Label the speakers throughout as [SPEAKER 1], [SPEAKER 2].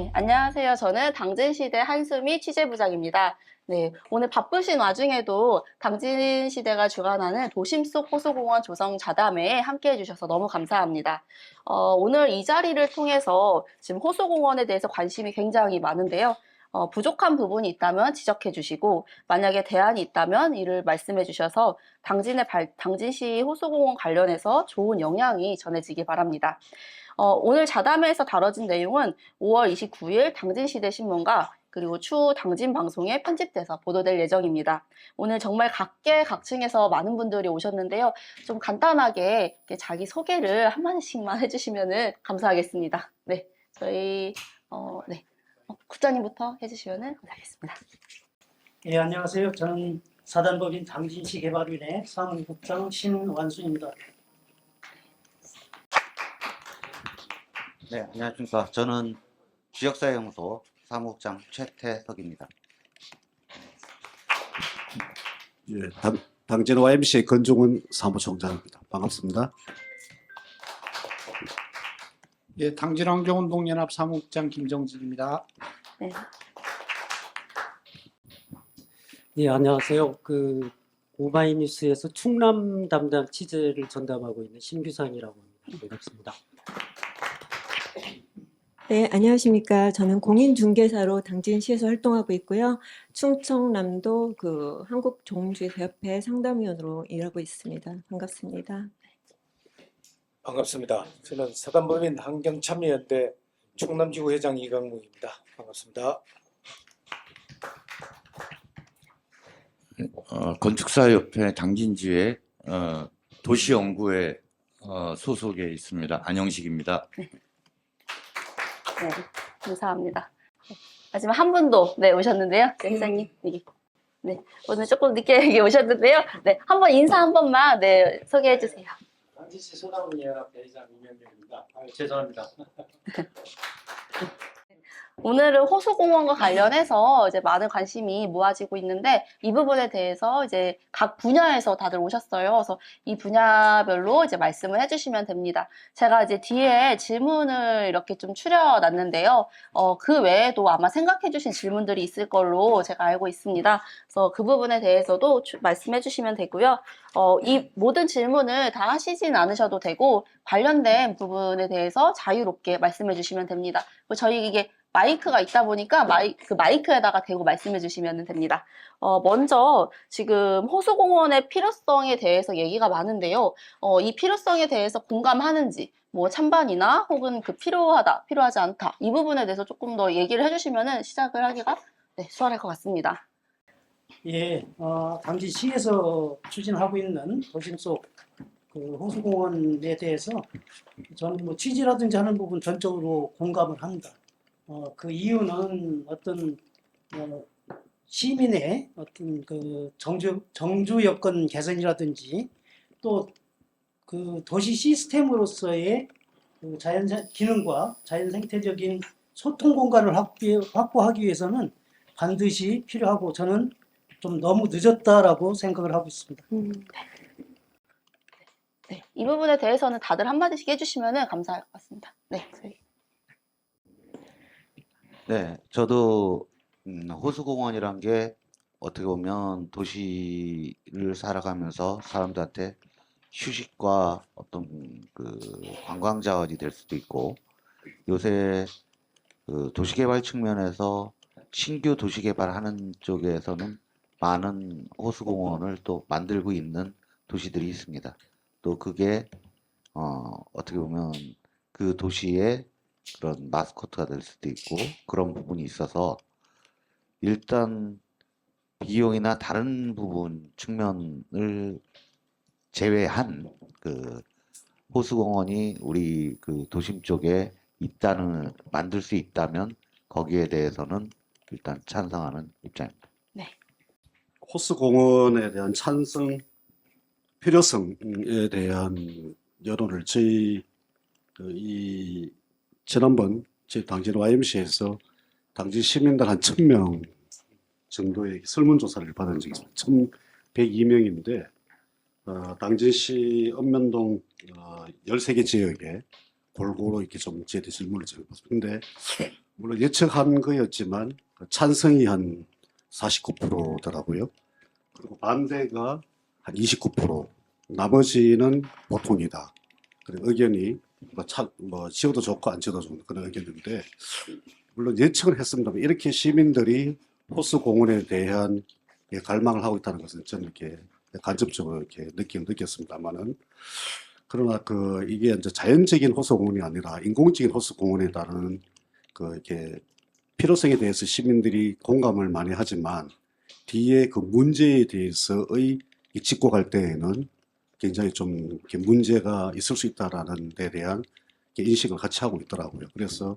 [SPEAKER 1] 네, 안녕하세요. 저는 당진시대 한수미 취재부장입니다. 네, 오늘 바쁘신 와중에도 당진시대가 주관하는 도심 속 호수공원 조성 자담회에 함께 해주셔서 너무 감사합니다. 오늘 이 자리를 통해서 지금 호수공원에 대해서 관심이 굉장히 많은데요. 부족한 부분이 있다면 지적해 주시고, 만약에 대안이 있다면 이를 말씀해 주셔서 당진시 호수공원 관련해서 좋은 영향이 전해지기 바랍니다. 오늘 자담회에서 다뤄진 내용은 5월 29일 당진시대 신문과 그리고 추후 당진 방송에 편집돼서 보도될 예정입니다. 오늘 정말 각계각층에서 많은 분들이 오셨는데요. 좀 간단하게 자기 소개를 한마디씩만 해주시면 감사하겠습니다. 네, 저희 국장님부터 해주시면 감사하겠습니다.
[SPEAKER 2] 예, 안녕하세요. 저는 사단법인 당진시 개발위원회 사무국장 신완수입니다.
[SPEAKER 3] 네, 안녕하십니까. 저는 지역사회연구소 사무국장 최태석입니다.
[SPEAKER 4] 예, 당진 YMC의 건중은 사무총장입니다. 반갑습니다.
[SPEAKER 5] 예, 당진환경운동연합 사무국장 김정진입니다.
[SPEAKER 1] 네.
[SPEAKER 2] 예, 안녕하세요. 오마이뉴스에서 충남 담당 취재를 전담하고 있는 신규상이라고 합니다. 반갑습니다.
[SPEAKER 6] 네, 안녕하십니까. 저는 공인중개사로 당진시에서 활동하고 있고요. 충청남도 한국종주협회 상담위원으로 일하고 있습니다. 반갑습니다.
[SPEAKER 7] 반갑습니다. 저는 사단법인 환경참여연대 충남지구 회장 이강무입니다. 반갑습니다.
[SPEAKER 8] 건축사협회 당진지회 도시연구회 소속에 있습니다. 안영식입니다.
[SPEAKER 1] 네, 감사합니다. 마지막 한 분도 오셨는데요. 네, 회장님. 네, 오늘 조금 늦게 오셨는데요. 네, 한번 인사 한 번만 소개해 주세요.
[SPEAKER 2] 당진시 소나무연합 대회장 이명렬입니다. 죄송합니다.
[SPEAKER 1] 오늘은 호수공원과 관련해서 이제 많은 관심이 모아지고 있는데 이 부분에 대해서 이제 각 분야에서 다들 오셨어요. 그래서 이 분야별로 이제 말씀을 해주시면 됩니다. 제가 이제 뒤에 질문을 이렇게 좀 추려놨는데요. 그 외에도 아마 생각해주신 질문들이 있을 걸로 제가 알고 있습니다. 그래서 그 부분에 대해서도 말씀해주시면 되고요. 이 모든 질문을 다 하시진 않으셔도 되고 관련된 부분에 대해서 자유롭게 말씀해주시면 됩니다. 저희 이게 마이크가 있다 보니까 마이크에다가 대고 말씀해 주시면 됩니다. 먼저 지금 호수공원의 필요성에 대해서 얘기가 많은데요. 이 필요성에 대해서 공감하는지, 뭐 찬반이나 혹은 필요하다, 필요하지 않다 이 부분에 대해서 조금 더 얘기를 해주시면 시작을 하기가 수월할 것 같습니다.
[SPEAKER 2] 예, 당진시에서 추진하고 있는 도심 속 호수공원에 대해서 저는 뭐 취지라든지 하는 부분 전적으로 공감을 합니다. 그 이유는 어떤 시민의 어떤 정주 여건 개선이라든지 또 도시 시스템으로서의 자연 기능과 자연 생태적인 소통 공간을 확보하기 위해서는 반드시 필요하고 저는 좀 너무 늦었다라고 생각을 하고 있습니다.
[SPEAKER 1] 네, 이 부분에 대해서는 다들 한마디씩 해주시면 감사할 것 같습니다. 네, 저희.
[SPEAKER 3] 네, 저도 호수공원이란 게 어떻게 보면 도시를 살아가면서 사람들한테 휴식과 어떤 관광 자원이 될 수도 있고, 요새 도시개발 측면에서 신규 도시개발하는 쪽에서는 많은 호수공원을 또 만들고 있는 도시들이 있습니다. 또 그게 어떻게 보면 그 도시의 그런 마스코트가 될 수도 있고 그런 부분이 있어서 일단 비용이나 다른 부분 측면을 제외한 호수공원이 우리 도심 쪽에 만들 수 있다면 거기에 대해서는 일단 찬성하는 입장입니다.
[SPEAKER 1] 네.
[SPEAKER 4] 호수공원에 대한 찬성, 필요성에 대한 여론을 지난번 저희 당진 YMC에서 당진 시민들 한 1000명 정도의 설문조사를 받은 적이 있습니다. 1102명인데 당진시 읍면동 13개 지역에 골고루 이렇게 좀 저희들 질문을 드려봤습니다. 근데 물론 예측한 거였지만 찬성이 한 49%더라고요. 그리고 반대가 한 29%, 나머지는 보통이다. 그리고 의견이 지어도 좋고 안 지어도 좋은 그런 의견인데, 물론 예측을 했습니다만 이렇게 시민들이 호수공원에 대한 갈망을 하고 있다는 것은 저는 이렇게 간접적으로 이렇게 느꼈습니다만은, 그러나 이게 이제 자연적인 호수공원이 아니라 인공적인 호수공원에 따른 이렇게 필요성에 대해서 시민들이 공감을 많이 하지만 뒤에 그 문제에 대해서의 짚고 갈 때에는 굉장히 좀 이렇게 문제가 있을 수 있다라는 데 대한 인식을 같이 하고 있더라고요. 그래서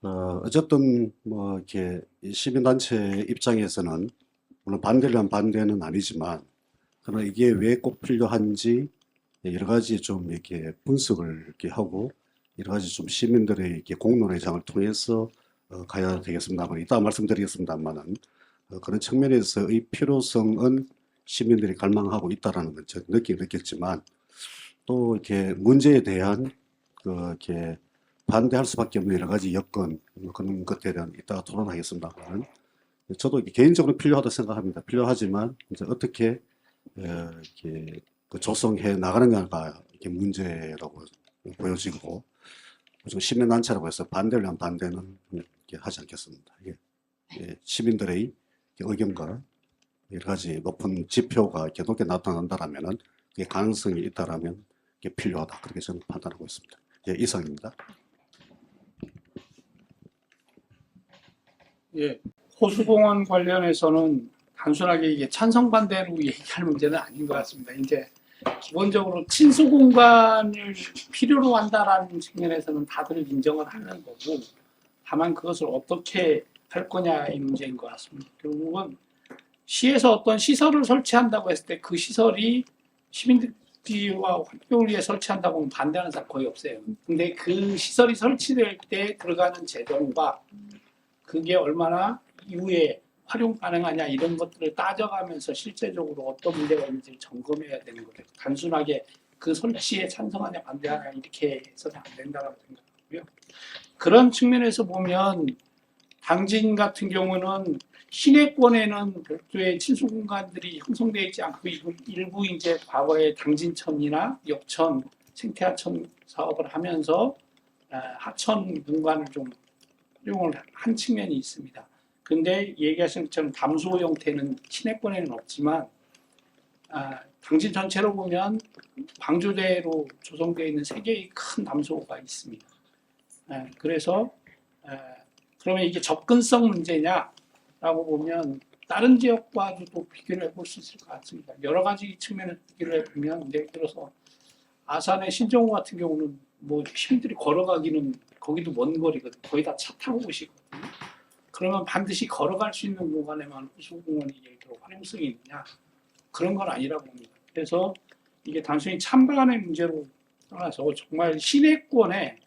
[SPEAKER 4] 어쨌든 뭐 이렇게 시민단체 입장에서는 물론 반대를 한 반대는 아니지만, 그러나 이게 왜 꼭 필요한지 여러 가지 좀 이렇게 분석을 이렇게 하고 여러 가지 좀 시민들의 이렇게 공론회장을 통해서 가야 되겠습니다만, 이따 말씀드리겠습니다만은 그런 측면에서의 필요성은 시민들이 갈망하고 있다라는 걸 저는 느꼈지만, 또 이렇게 문제에 대한 이렇게 반대할 수밖에 없는 여러 가지 여건, 그런 것들에 대한 이따가 토론하겠습니다만, 저도 개인적으로 필요하다고 생각합니다. 필요하지만 이제 어떻게 이렇게 조성해 나가느냐가 이게 문제라고 보여지고, 시민단체라고 해서 반대를 한 반대는 이렇게 하지 않겠습니다. 시민들의 의견과 여러 가지 높은 지표가 이렇게 높게 나타난다라면은, 그게 가능성이 있다라면 이게 필요하다, 그렇게 저는 판단하고 있습니다. 이상입니다.
[SPEAKER 5] 예, 호수공원 관련해서는 단순하게 이게 찬성 반대로 얘기할 문제는 아닌 것 같습니다. 이제 기본적으로 친수 공간을 필요로 한다라는 측면에서는 다들 인정을 하는 거고, 다만 그것을 어떻게 할 거냐의 문제인 것 같습니다. 결국은 시에서 어떤 시설을 설치한다고 했을 때 그 시설이 시민들과 활동을 위해 설치한다고 하면 반대하는 사람 거의 없어요. 근데 그 시설이 설치될 때 들어가는 재정과 그게 얼마나 이후에 활용 가능하냐, 이런 것들을 따져가면서 실제적으로 어떤 문제가 있는지 점검해야 되는 거예요. 단순하게 그 설치에 찬성하냐 반대하냐 이렇게 해서는 안 된다고 생각하고요. 그런 측면에서 보면 당진 같은 경우는 시내권에는 별도의 친수 공간들이 형성되어 있지 않고, 일부 이제 과거에 당진천이나 역천, 생태하천 사업을 하면서 하천 공간을 좀 활용을 한 측면이 있습니다. 근데 얘기하신 것처럼 담소 형태는 시내권에는 없지만, 당진 전체로 보면 방조제로 조성되어 있는 3개의 큰 담소가 있습니다. 그래서 그러면 이게 접근성 문제냐라고 보면 다른 지역과도 또 비교를 해볼 수 있을 것 같습니다. 여러 가지 측면에서 비교를 해보면, 예를 들어서 아산의 신정호 같은 경우는 뭐 시민들이 걸어가기는 거기도 먼 거리거든요. 거의 다 차 타고 오시거든요. 그러면 반드시 걸어갈 수 있는 공간에만 호수공원이 예를 들어 활용성이 있느냐, 그런 건 아니라고 봅니다. 그래서 이게 단순히 찬반의 문제로 떠나서 정말 시내권에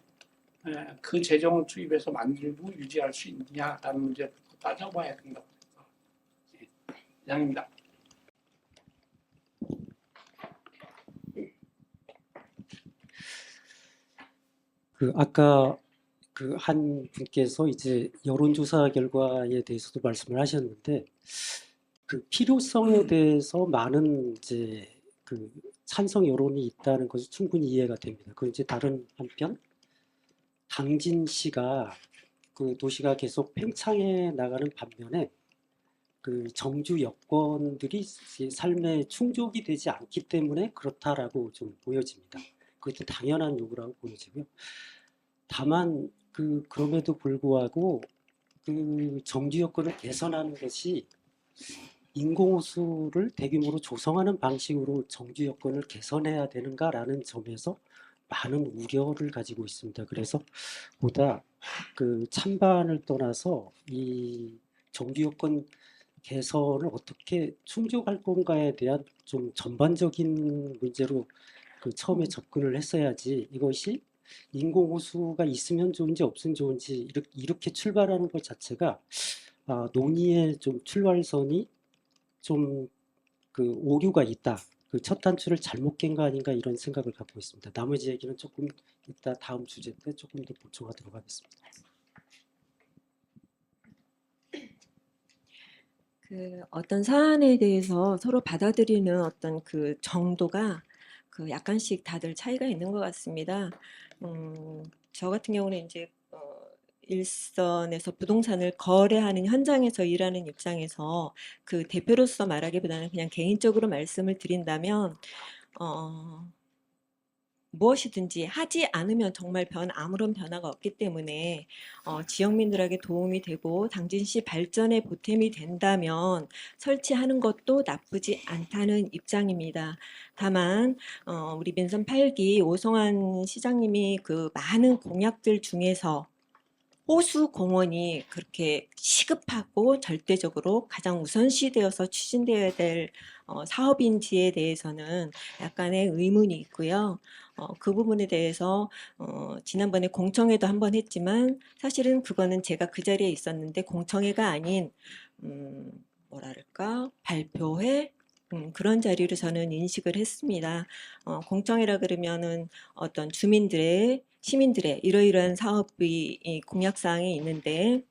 [SPEAKER 5] 그 재정을 투입해서 만들고 유지할 수 있느냐라는 문제를 따져봐야 된다고 생각합니다. 이상입니다.
[SPEAKER 9] 아까 한 분께서 이제 여론조사 결과에 대해서도 말씀을 하셨는데, 필요성에 대해서 많은 이제 찬성 여론이 있다는 것이 충분히 이해가 됩니다. 그 이제 다른 한편 당진시가 도시가 계속 팽창해 나가는 반면에 정주 여건들이 삶에 충족이 되지 않기 때문에 그렇다라고 좀 보여집니다. 그것도 당연한 요구라고 보여지고요. 다만 그럼에도 불구하고 정주 여건을 개선하는 것이 인공호수를 대규모로 조성하는 방식으로 정주 여건을 개선해야 되는가라는 점에서 많은 우려를 가지고 있습니다. 그래서 보다 찬반을 떠나서 이 정주 여건 개선을 어떻게 충족할 건가에 대한 좀 전반적인 문제로 처음에 접근을 했어야지, 이것이 인공호수가 있으면 좋은지 없으면 좋은지 이렇게 출발하는 것 자체가 논의의 좀 출발선이 좀 오류가 있다, 첫 단추를 잘못 깬 거 아닌가, 이런 생각을 갖고 있습니다. 나머지 얘기는 조금 이따 다음 주제 때 조금 더 보충하도록 하겠습니다.
[SPEAKER 6] 그 어떤 사안에 대해서 서로 받아들이는 어떤 그 정도가 그 약간씩 다들 차이가 있는 것 같습니다. 저 같은 경우는 이제 일선에서 부동산을 거래하는 현장에서 일하는 입장에서 그 대표로서 말하기보다는 그냥 개인적으로 말씀을 드린다면 무엇이든지 하지 않으면 정말 아무런 변화가 없기 때문에 지역민들에게 도움이 되고 당진시 발전에 보탬이 된다면 설치하는 것도 나쁘지 않다는 입장입니다. 다만 우리 민선 8기 오성환 시장님이 그 많은 공약들 중에서 호수공원이 그렇게 시급하고 절대적으로 가장 우선시되어서 추진되어야 될 사업인지에 대해서는 약간의 의문이 있고요. 그 부분에 대해서 지난번에 공청회도 한번 했지만 사실은 그거는 제가 그 자리에 있었는데 공청회가 아닌 뭐랄까 발표회 그런 자리로 저는 인식을 했습니다. 공청회라 그러면은 어떤 시민들의 이러이러한 사업의 공약사항이 있는데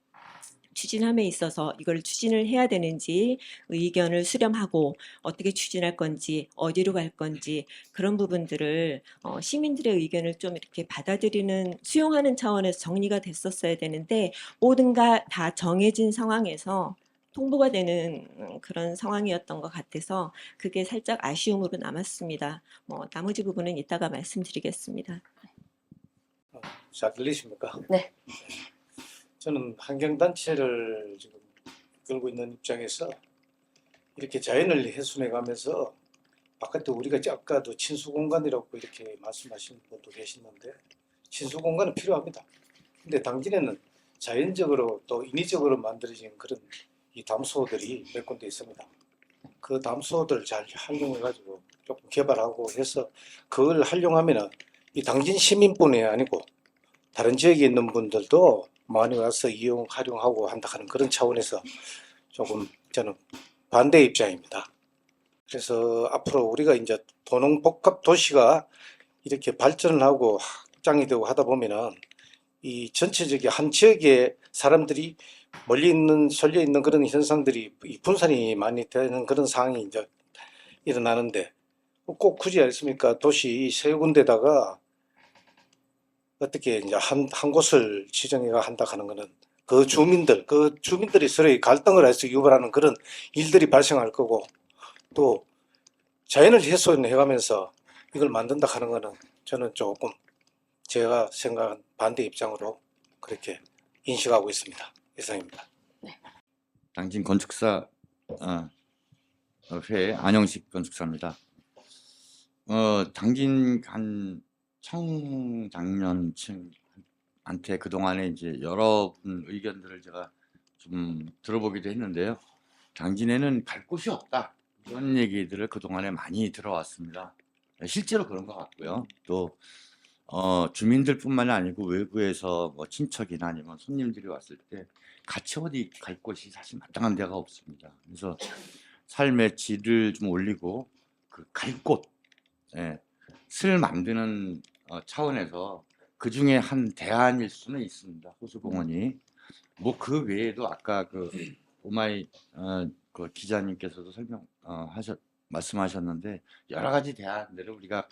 [SPEAKER 6] 추진함에 있어서 이걸 추진을 해야 되는지 의견을 수렴하고 어떻게 추진할 건지 어디로 갈 건지 그런 부분들을 시민들의 의견을 좀 이렇게 받아들이는 수용하는 차원에서 정리가 됐었어야 되는데 모든가 다 정해진 상황에서 통보가 되는 그런 상황이었던 것 같아서 그게 살짝 아쉬움으로 남았습니다. 나머지 부분은 이따가 말씀드리겠습니다.
[SPEAKER 7] 잘 들리십니까?
[SPEAKER 1] 네.
[SPEAKER 7] 저는 환경단체를 지금 끌고 있는 입장에서 이렇게 자연을 훼손해 가면서 바깥에 우리가 아까도 친수공간이라고 이렇게 말씀하시는 분도 계시는데 친수공간은 필요합니다. 근데 당진에는 자연적으로 또 인위적으로 만들어진 그런 이 담수호들이 몇 군데 있습니다. 그 담수호들 잘 활용해 가지고 조금 개발하고 해서 그걸 활용하면은 이 당진 시민뿐이 아니고 다른 지역에 있는 분들도 많이 와서 활용하고 한다 하는 그런 차원에서 조금 저는 반대 입장입니다. 그래서 앞으로 우리가 이제 도농복합 도시가 이렇게 발전을 하고 확장이 되고 하다 보면은 이 전체적인 한 지역의 사람들이 쏠려 있는 그런 현상들이 분산이 많이 되는 그런 상황이 이제 일어나는데 꼭 굳이 않습니까? 도시 세 군데다가 어떻게 이제 한 곳을 지정해가 한다 하는 거는 그 주민들이 서로 갈등을 해서 유발하는 그런 일들이 발생할 거고 또 자연을 훼손해가면서 이걸 만든다 하는 거는 저는 조금 제가 생각한 반대 입장으로 그렇게 인식하고 있습니다. 이상입니다.
[SPEAKER 8] 당진 건축사 회 안영식 건축사입니다. 당진 청장년층한테 그동안에 이제 여러 분 의견들을 제가 좀 들어보기도 했는데요. 당진에는 갈 곳이 없다. 이런 얘기들을 그동안에 많이 들어왔습니다. 실제로 그런 것 같고요. 또 주민들뿐만 아니고 외부에서 뭐 친척이나 아니면 손님들이 왔을 때 같이 어디 갈 곳이 사실 마땅한 데가 없습니다. 그래서 삶의 질을 좀 올리고 그 갈 곳, 을 만드는 차원에서 그 중에 한 대안일 수는 있습니다. 호수공원이. 뭐 그 외에도 아까 그 오마이 그 기자님께서도 말씀하셨는데 여러 가지 대안들을 우리가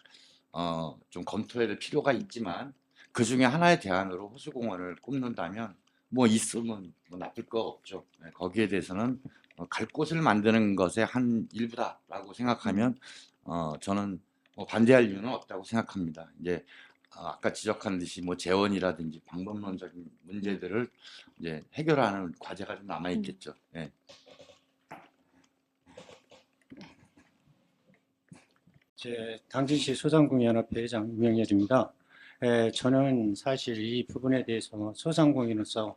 [SPEAKER 8] 좀 검토해야 될 필요가 있지만 그 중에 하나의 대안으로 호수공원을 꼽는다면 뭐 있으면 뭐 나쁠 거 없죠. 거기에 대해서는 갈 곳을 만드는 것의 한 일부다라고 생각하면 저는 뭐 반대할 이유는 없다고 생각합니다. 이제 아까 지적한 듯이 뭐 재원이라든지 방법론적인 문제들을 이제 해결하는 과제가 좀 남아 있겠죠. 예.
[SPEAKER 9] 당진시 소상공인연합회 회장 유명열입니다. 저는 사실 이 부분에 대해서 소상공인으로서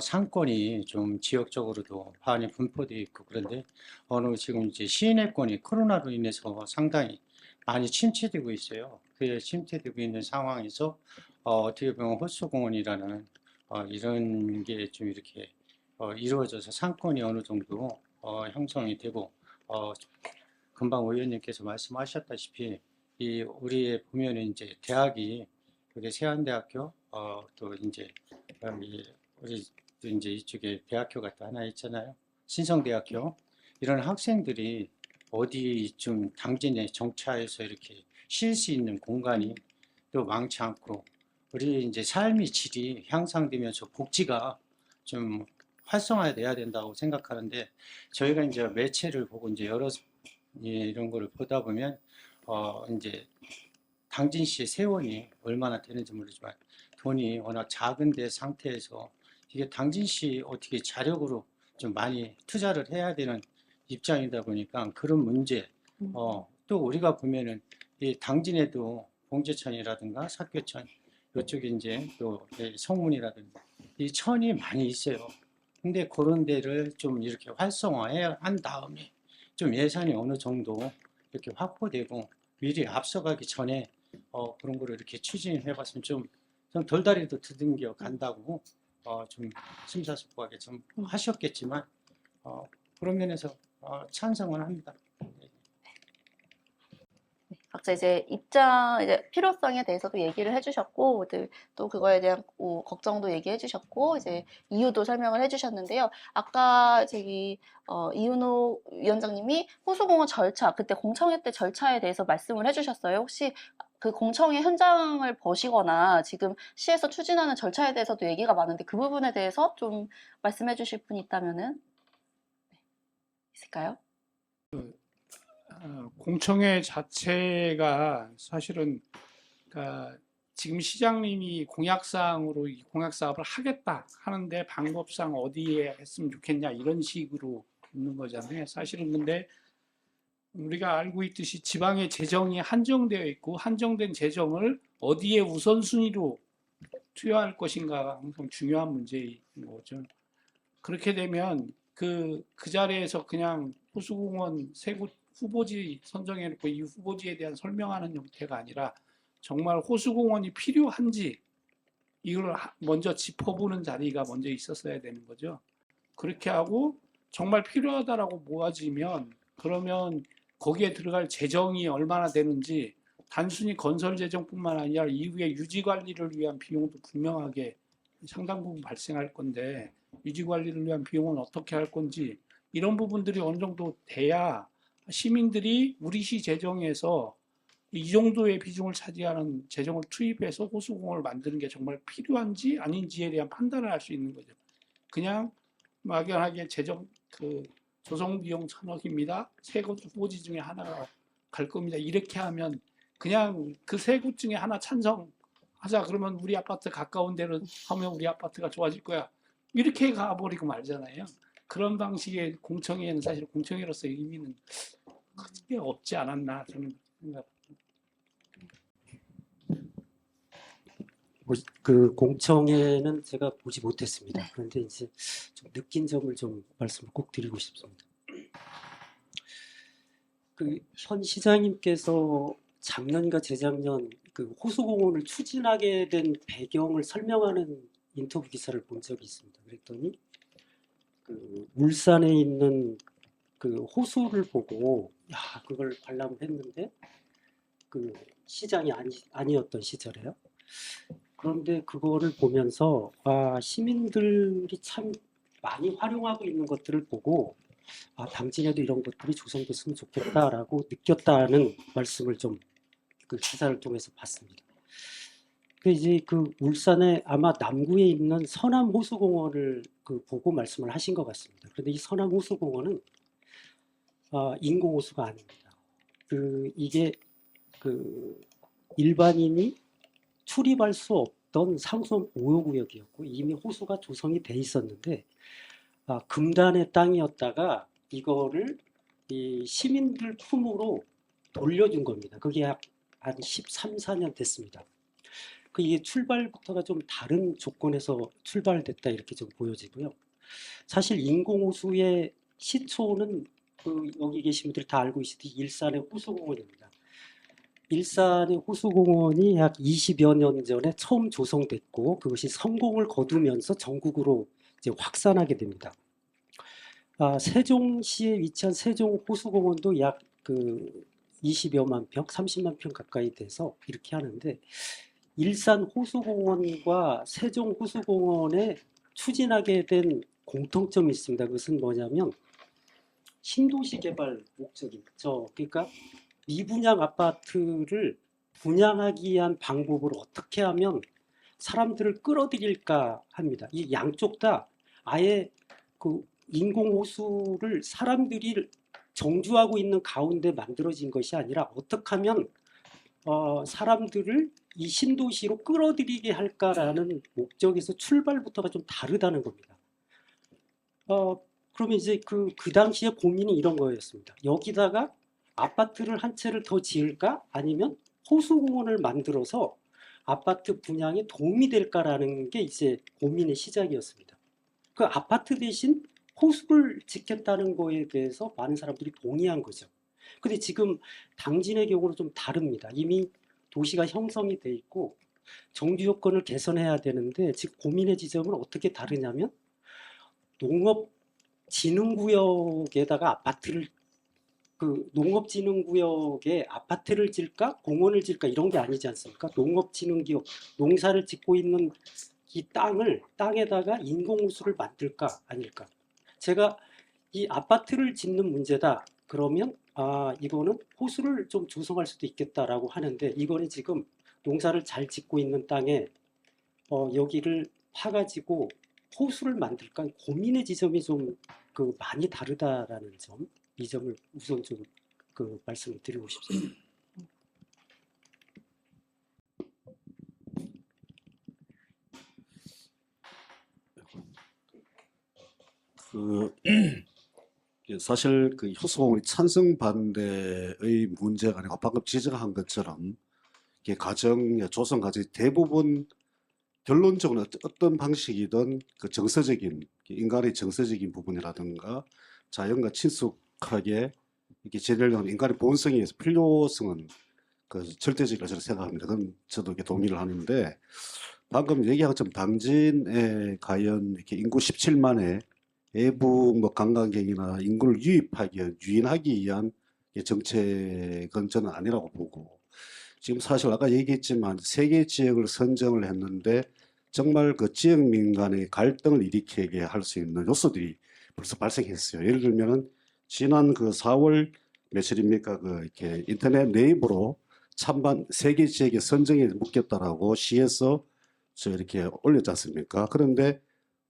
[SPEAKER 9] 상권이 좀 지역적으로도 많이 분포되어 있고 그런데 지금 이제 시민권이 코로나로 인해서 상당히 많이 침체되고 있어요. 그 침체되고 있는 상황에서 어떻게 보면 호수공원이라는 이런 게 좀 이렇게 이루어져서 상권이 어느 정도 형성이 되고 금방 의원님께서 말씀하셨다시피 우리의 보면은 이제 대학이 그게 세안대학교 또 이제 우리 또 이제 이쪽에 대학교가 또 하나 있잖아요.
[SPEAKER 10] 신성대학교 이런 학생들이 어디 좀 당진에 정차해서 이렇게 쉴 수 있는 공간이 또 많지 않고 우리 이제 삶의 질이 향상되면서 복지가 좀 활성화돼야 된다고 생각하는데 저희가 이제 매체를 보고 이제 여러 이런 거를 보다 보면 이제 당진시의 세원이 얼마나 되는지 모르지만 돈이 워낙 작은 데 상태에서 이게 당진시 어떻게 자력으로 좀 많이 투자를 해야 되는 입장이다 보니까 그런 문제 또 우리가 보면은 이 당진에도 봉제천이라든가 사교천 이쪽에 이제 또 성문이라든가 이 천이 많이 있어요. 근데 그런 데를 좀 이렇게 활성화해 한 다음에 좀 예산이 어느 정도 이렇게 확보되고 미리 앞서가기 전에 그런 거를 이렇게 추진해 봤으면 좀 돌다리도 두둥겨 간다고 좀 심사숙고하게 좀 하셨겠지만 그런 면에서 찬성은 합니다.
[SPEAKER 1] 각자 이제 입장, 이제 필요성에 대해서도 얘기를 해주셨고, 또 그거에 대한 걱정도 얘기해 주셨고, 이제 이유도 설명을 해 주셨는데요. 아까 이윤호 위원장님이 호수공원 절차, 그때 공청회 때 절차에 대해서 말씀을 해 주셨어요. 혹시 그 공청회 현장을 보시거나 지금 시에서 추진하는 절차에 대해서도 얘기가 많은데 그 부분에 대해서 좀 말씀해 주실 분이 있다면은 있을까요?
[SPEAKER 5] 공청회 자체가 사실은 그러니까 지금 시장님이 공약사항으로 이 공약사업을 하겠다 하는데 방법상 어디에 했으면 좋겠냐 이런 식으로 있는 거잖아요. 사실은 근데 우리가 알고 있듯이 지방의 재정이 한정되어 있고 한정된 재정을 어디에 우선순위로 투여할 것인가가 항상 중요한 문제인 거죠. 그렇게 되면 그 자리에서 그냥 호수공원 세 곳 후보지 선정해놓고 이 후보지에 대한 설명하는 형태가 아니라 정말 호수공원이 필요한지 이걸 먼저 짚어보는 자리가 먼저 있었어야 되는 거죠. 그렇게 하고 정말 필요하다라고 모아지면 그러면 거기에 들어갈 재정이 얼마나 되는지 단순히 건설 재정뿐만 아니라 이후에 유지 관리를 위한 비용도 분명하게 상당 부분 발생할 건데 유지 관리를 위한 비용은 어떻게 할 건지 이런 부분들이 어느 정도 돼야 시민들이 우리 시 재정에서 이 정도의 비중을 차지하는 재정을 투입해서 호수공원을 만드는 게 정말 필요한지 아닌지에 대한 판단을 할 수 있는 거죠. 그냥 막연하게 재정 조성 비용 1,000억입니다. 세 곳 후보지 중에 하나가 갈 겁니다. 이렇게 하면 그냥 그 세 곳 중에 하나 찬성하자 그러면 우리 아파트 가까운 데로 하면 우리 아파트가 좋아질 거야. 이렇게 가버리고 말잖아요. 그런 방식의 공청회는 사실 공청회로서의 의미는 크게 없지 않았나 저는 생각합니다.
[SPEAKER 9] 그 공청회는 제가 보지 못했습니다. 그런데 이제 좀 느낀 점을 좀 말씀을 꼭 드리고 싶습니다. 그 현 시장님께서 작년과 재작년 그 호수공원을 추진하게 된 배경을 설명하는 인터뷰 기사를 본 적이 있습니다. 그랬더니 그 울산에 있는 그 호수를 보고 그걸 관람을 했는데 그 시장이 아니었던 시절에요. 그런데 그거를 보면서 시민들이 참 많이 활용하고 있는 것들을 보고 당진에도 이런 것들이 조성됐으면 좋겠다라고 느꼈다는 말씀을 좀 그 기사를 통해서 봤습니다. 이제 그 울산에 아마 남구에 있는 서남 호수공원을 보고 말씀을 하신 것 같습니다. 그런데 이 서남 호수공원은 인공 호수가 아닙니다. 이게 일반인이 출입할 수 없던 상수원 보호구역이었고 이미 호수가 조성이 돼 있었는데 금단의 땅이었다가 이거를 이 시민들 품으로 돌려준 겁니다. 그게 한 13, 14년 됐습니다. 이게 출발부터가 좀 다른 조건에서 출발됐다 이렇게 좀 보여지고요. 사실 인공호수의 시초는 여기 계신 분들이 다 알고 계시듯이 일산의 호수공원입니다. 일산의 호수공원이 약 20여 년 전에 처음 조성됐고 그것이 성공을 거두면서 전국으로 이제 확산하게 됩니다. 세종시에 위치한 세종호수공원도 약 20여만 평, 30만 평 가까이 돼서 이렇게 하는데 일산 호수공원과 세종 호수공원에 추진하게 된 공통점이 있습니다. 그것은 뭐냐면 신도시 개발 목적이죠. 그러니까 미분양 아파트를 분양하기 위한 방법을 어떻게 하면 사람들을 끌어들일까 합니다. 이 양쪽 다 아예 그 인공호수를 사람들이 정주하고 있는 가운데 만들어진 것이 아니라 어떻게 하면 사람들을 이 신도시로 끌어들이게 할까라는 목적에서 출발부터가 좀 다르다는 겁니다. 그러면 이제 그 당시에 고민이 이런 거였습니다. 여기다가 아파트를 한 채를 더 지을까? 아니면 호수공원을 만들어서 아파트 분양에 도움이 될까라는 게 이제 고민의 시작이었습니다. 그 아파트 대신 호수를 짓겠다는 거에 대해서 많은 사람들이 동의한 거죠. 근데 지금 당진의 경우는 좀 다릅니다. 이미 도시가 형성이 돼 있고 정주 여건을 개선해야 되는데 지금 고민의 지점은 어떻게 다르냐면 농업진흥구역에다가 아파트를 농업진흥구역에 아파트를 질까 공원을 질까 이런 게 아니지 않습니까? 농업진흥기업 농사를 짓고 있는 이 땅에다가 인공호수를 만들까 아닐까? 제가 이 아파트를 짓는 문제다. 그러면 이거는 호수를 좀 조성할 수도 있겠다라고 하는데 이거는 지금 농사를 잘 짓고 있는 땅에 여기를 파가지고 호수를 만들까 고민의 지점이 좀 많이 다르다라는 점, 이 점을 우선 좀 말씀을 드리고 싶습니다.
[SPEAKER 4] 사실 그 효소공원이 찬성 반대의 문제가 아니고 방금 지적한 것처럼 이게 조성 과정이 대부분 결론적으로 어떤 방식이든 그 정서적인 인간의 정서적인 부분이라든가 자연과 친숙하게 이렇게 지내려는 인간의 본성에 의해서 필요성은 그 절대적이라고 저는 생각합니다. 그건 저도 이렇게 동의를 하는데 방금 얘기한 것처럼 당진에 과연 이렇게 인구 17만의 외부 관광객이나 인구를 유인하기 위한 정책은 저는 아니라고 보고 지금 사실 아까 얘기했지만 3개 지역을 선정을 했는데 정말 그 지역 민간의 갈등을 일으키게 할 수 있는 요소들이 벌써 발생했어요. 예를 들면은 지난 그 4월 며칠입니까? 이렇게 인터넷 네이버로 찬반 3개 지역에 선정에 묻겠다라고 시에서 이렇게 올렸지 않습니까? 그런데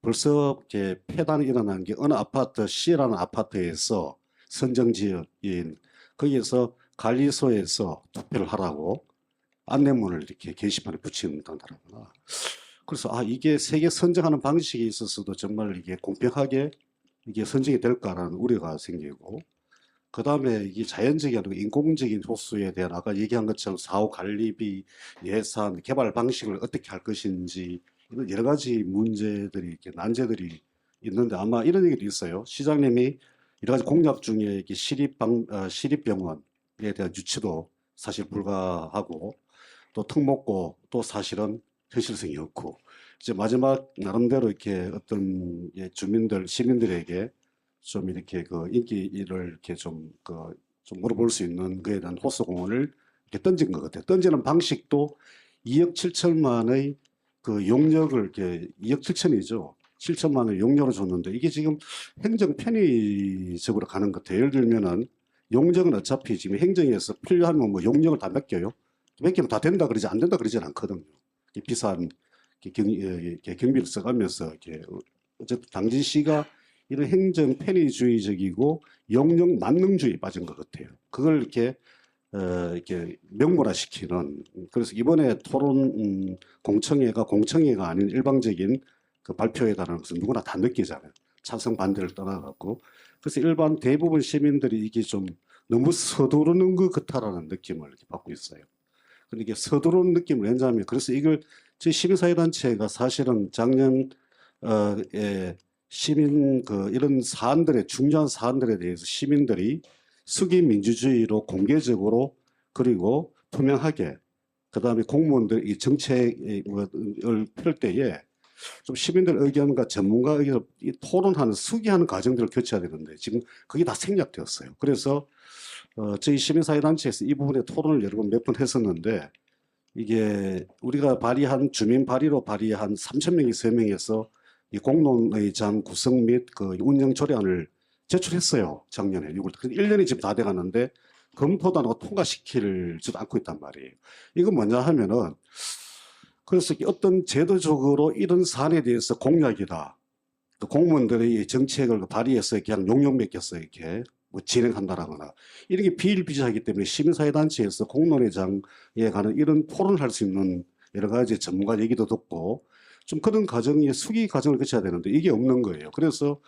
[SPEAKER 4] 벌써 이렇게 폐단이 일어난 게 어느 아파트 C라는 아파트에서 선정 지역인 거기에서 관리소에서 투표를 하라고 안내문을 이렇게 게시판에 붙인다더라고요. 그래서 이게 세계 선정하는 방식에 있어서도 정말 이게 공평하게 이게 선정이 될까라는 우려가 생기고 그 다음에 이게 자연적이 아니고 인공적인 호수에 대한 아까 얘기한 것처럼 사후 관리비, 예산, 개발 방식을 어떻게 할 것인지 이런 여러 가지 문제들이 이렇게 난제들이 있는데 아마 이런 얘기도 있어요. 시장님이 여러 가지 공약 중에 이렇게 시립병원에 대한 유치도 사실 불가하고 또 특목고 또 사실은 현실성이 없고 이제 마지막 나름대로 이렇게 어떤 시민들에게 좀 이렇게 그 인기를 이렇게 좀 물어볼 수 있는 그에 대한 호수공원을 이렇게 던진 것 같아요. 던지는 방식도 2억 7천만의 그 용역을 이렇게 2억 7천이죠. 7천만 원 용역을 줬는데 이게 지금 행정 편의적으로 가는 것 같아요. 예를 들면은 용역은 어차피 지금 행정에서 필요하면 뭐 용역을 다 맡겨요. 맡기면 다 된다 그러지 안 된다 그러진 않거든요. 비싼 경비를 써가면서 이렇게 어쨌든 당진시가 이런 행정 편의주의적이고 용역 만능주의에 빠진 것 같아요. 그걸 이렇게 명문화시키는 그래서 이번에 토론 공청회가 아닌 일방적인 그 발표에 따른 것은 누구나 다 느끼잖아요. 찬성 반대를 떠나갖고 그래서 일반 대부분 시민들이 이게 좀 너무 서두르는 것 같다라는 느낌을 이렇게 받고 있어요. 근데 이게 서두르는 느낌을 낸다면 그래서 이걸 저희 시민사회단체가 사실은 작년 시민 이런 사안들의 중요한 사안들에 대해서 시민들이 수기 민주주의로 공개적으로 그리고 투명하게 그다음에 공무원들 이 정책을 펼 때에 좀 시민들 의견과 전문가 의견을 토론하는 수기하는 과정들을 거쳐야 되는데 지금 그게 다 생략되었어요. 그래서 저희 시민사회단체에서 이 부분에 토론을 여러 번 몇 번 했었는데 이게 우리가 주민 발의로 발의한 3,000명이 서명해서 이 공론의장 구성 및 그 운영 조례안을 제출했어요. 작년에 6월. 1년이 지금 다 돼가는데 검토도 안 하고 통과시키지도 않고 있단 말이에요. 이건 뭐냐 하면은 그래서 어떤 제도적으로 이런 사안에 대해서 공약이다. 그 공무원들의 정책을 발의해서 그냥 용역 맡겨서 이렇게 뭐 진행한다라거나 이런 게 비일비재하기 때문에 시민사회단체에서 공론회장에 관한 이런 토론을 할 수 있는 여러 가지 전문가 얘기도 듣고 좀 그런 과정이 수기 과정을 거쳐야 되는데 이게 없는 거예요. 그래서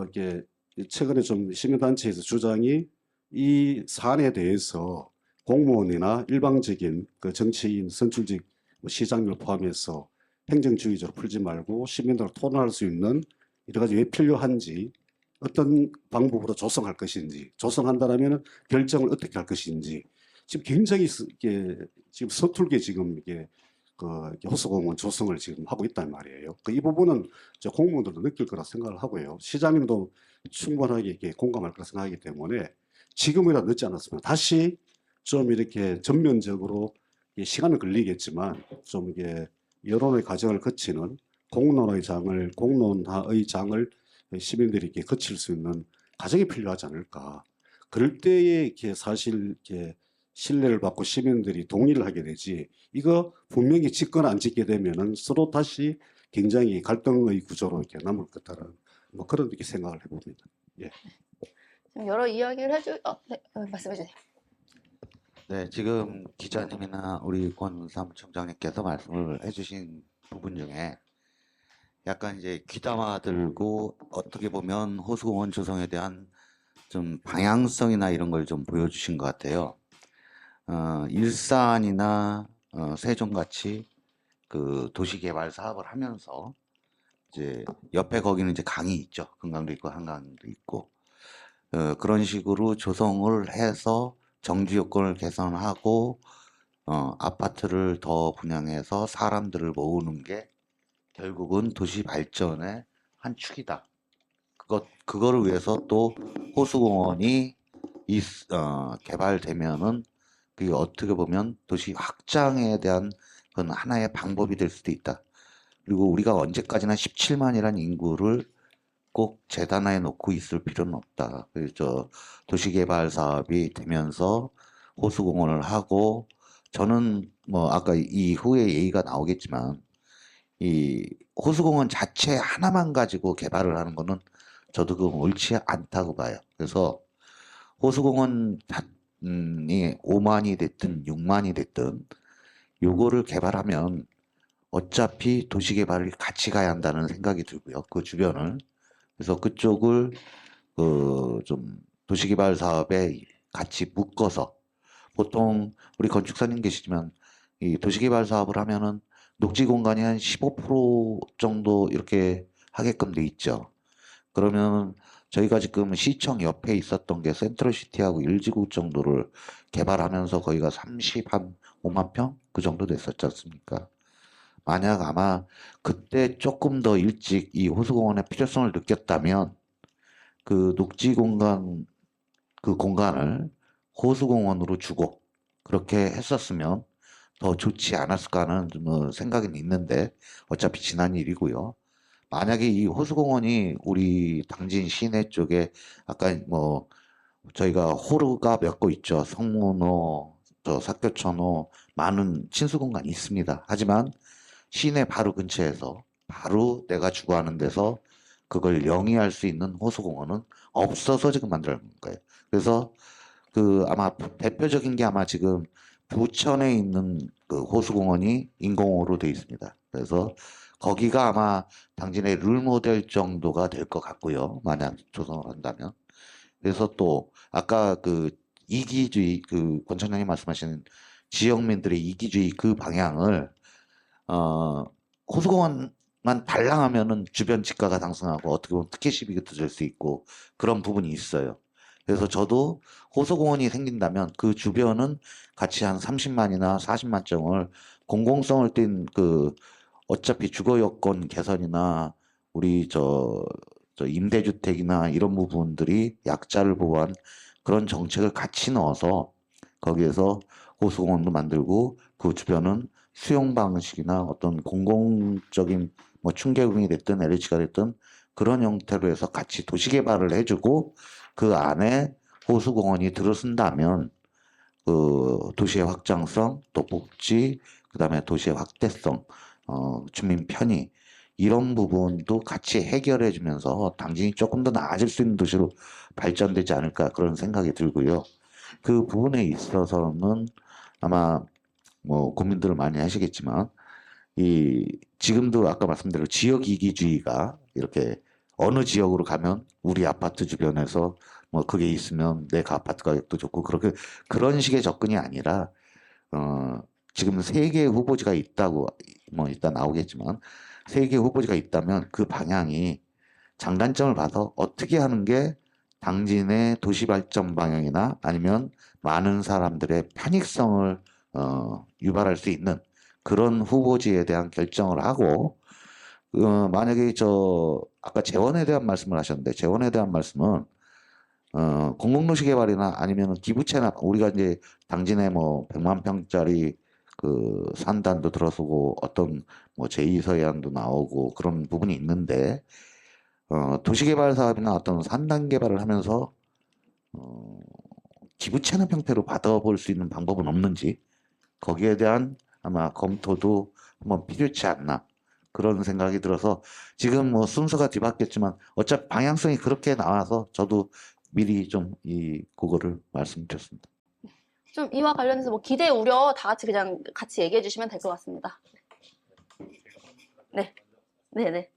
[SPEAKER 4] 이게 최근에 좀 시민단체에서 주장이 이 사안에 대해서 공무원이나 일방적인 그 정치인 선출직 뭐 시장을 포함해서 행정주의적으로 풀지 말고 시민들과 토론할 수 있는 여러 가지 왜 필요한지 어떤 방법으로 조성할 것인지 조성한다라면 결정을 어떻게 할 것인지 지금 굉장히 이게 지금 서툴게 지금 이게 이게 호수공원 조성을 지금 하고 있단 말이에요. 이 부분은 저 공무원들도 느낄 거라 생각을 하고요. 시장님도 충분하게 이렇게 공감할 거라 생각하기 때문에 지금이라도 늦지 않았으면 다시 좀 이렇게 전면적으로 시간은 걸리겠지만 좀 이게 여론의 과정을 거치는 공론의 장을 시민들이 이렇게 거칠 수 있는 과정이 필요하지 않을까. 그럴 때에 이렇게 사실 이렇게 신뢰를 받고 시민들이 동의를 하게 되지. 이거 분명히 짓거나 안 짓게 되면은 서로 다시 굉장히 갈등의 구조로 이렇게 남을 거다라는 뭐 그런 이렇게 생각을 해봅니다. 예.
[SPEAKER 1] 지금 여러 이야기를 네, 말씀해 주세요.
[SPEAKER 3] 네, 지금 기자님이나 우리 권 사무총장님께서 말씀을 해주신 부분 중에 약간 이제 귀담아 들고 어떻게 보면 호수공원 조성에 대한 좀 방향성이나 이런 걸 좀 보여주신 것 같아요. 일산이나 세종같이 그 도시개발 사업을 하면서 이제 옆에 거기는 이제 강이 있죠. 금강도 있고 한강도 있고 그런 식으로 조성을 해서 정주 여건을 개선하고 아파트를 더 분양해서 사람들을 모으는 게 결국은 도시 발전의 한 축이다. 그거를 위해서 또 호수공원이 개발되면은 그게 어떻게 보면 도시 확장에 대한 그런 하나의 방법이 될 수도 있다. 그리고 우리가 언제까지나 17만이라는 인구를 꼭 재단에 놓고 있을 필요는 없다. 그래서 도시개발 사업이 되면서 호수공원을 하고 저는 뭐 아까 이후에 얘기가 나오겠지만 이 호수공원 자체 하나만 가지고 개발을 하는 거는 저도 그건 옳지 않다고 봐요. 그래서 호수공원이 5만이 됐든 6만이 됐든 요거를 개발하면 어차피 도시개발을 같이 가야 한다는 생각이 들고요. 그 주변을. 그래서 그쪽을 좀 도시개발 사업에 같이 묶어서 보통 우리 건축사님 계시지만 이 도시개발 사업을 하면은 녹지 공간이 한 15% 정도 이렇게 하게끔 돼 있죠. 그러면 저희가 지금 시청 옆에 있었던 게 센트럴시티하고 1지구 정도를 개발하면서 거기가 35만 평? 그 정도 됐었지 않습니까? 만약 아마 그때 조금 더 일찍 이 호수공원의 필요성을 느꼈다면 그 녹지 공간, 그 공간을 호수공원으로 주고 그렇게 했었으면 더 좋지 않았을까 하는 뭐 생각은 있는데 어차피 지난 일이고요. 만약에 이 호수공원이 우리 당진 시내 쪽에 아까 뭐 저희가 호루가 몇 곳 있죠. 성문호, 저 사교천호 많은 친수 공간이 있습니다. 하지만 시내 바로 근처에서 바로 내가 주거하는 데서 그걸 영위할 수 있는 호수공원은 없어서 지금 만들어낸 거예요. 그래서 그 아마 대표적인 게 아마 지금 부천에 있는 그 호수공원이 인공호로 되어 있습니다. 그래서 거기가 아마 당진의 룰모델 정도가 될 것 같고요. 만약 조성을 한다면. 그래서 또 아까 그 이기주의 그 권총장님 말씀하시는 지역민들의 이기주의 그 방향을 호수공원만 달랑하면은 주변 집가가 상승하고 어떻게 보면 특혜 시비가 될 수 있고 그런 부분이 있어요. 그래서 저도 호수공원이 생긴다면 그 주변은 같이 한 30만이나 40만정을 공공성을 띈 그 어차피 주거 여건 개선이나 우리 저 임대주택이나 이런 부분들이 약자를 보호한 그런 정책을 같이 넣어서 거기에서 호수공원도 만들고 그 주변은 수용 방식이나 어떤 공공적인 뭐 충계공이 됐든 LH가 됐든 그런 형태로 해서 같이 도시 개발을 해주고 그 안에 호수공원이 들어선다면 그 도시의 확장성, 또 복지, 그다음에 도시의 확대성, 주민 편의 이런 부분도 같이 해결해 주면서 당진이 조금 더 나아질 수 있는 도시로 발전되지 않을까 그런 생각이 들고요. 그 부분에 있어서는 아마 뭐 고민들을 많이 하시겠지만 이 지금도 아까 말씀대로 지역 이기주의가 이렇게 어느 지역으로 가면 우리 아파트 주변에서 뭐 그게 있으면 내 아파트 가격도 좋고 그렇게 그런 식의 접근이 아니라 지금 세 개의 후보지가 있다고 뭐 일단 나오겠지만 세 개의 후보지가 있다면 그 방향이 장단점을 봐서 어떻게 하는 게 당진의 도시 발전 방향이나 아니면 많은 사람들의 편익성을 유발할 수 있는 그런 후보지에 대한 결정을 하고 만약에 아까 재원에 대한 말씀을 하셨는데 재원에 대한 말씀은 공공도시 개발이나 아니면 기부채나 우리가 이제 당진에 뭐 100만 평짜리 그 산단도 들어서고 어떤 뭐 제2서해안도 나오고 그런 부분이 있는데 도시개발 사업이나 어떤 산단 개발을 하면서 기부채납 형태로 받아볼 수 있는 방법은 없는지 거기에 대한 아마 검토도 한번 필요치 않나 그런 생각이 들어서 지금 뭐 순서가 뒤바뀌었지만 어차피 방향성이 그렇게 나와서 저도 미리 좀 그거를 말씀드렸습니다.
[SPEAKER 1] 좀 이와 관련해서 뭐 기대 우려 다 같이 그냥 같이 얘기해 주시면 될 것 같습니다. 네, 네, 네.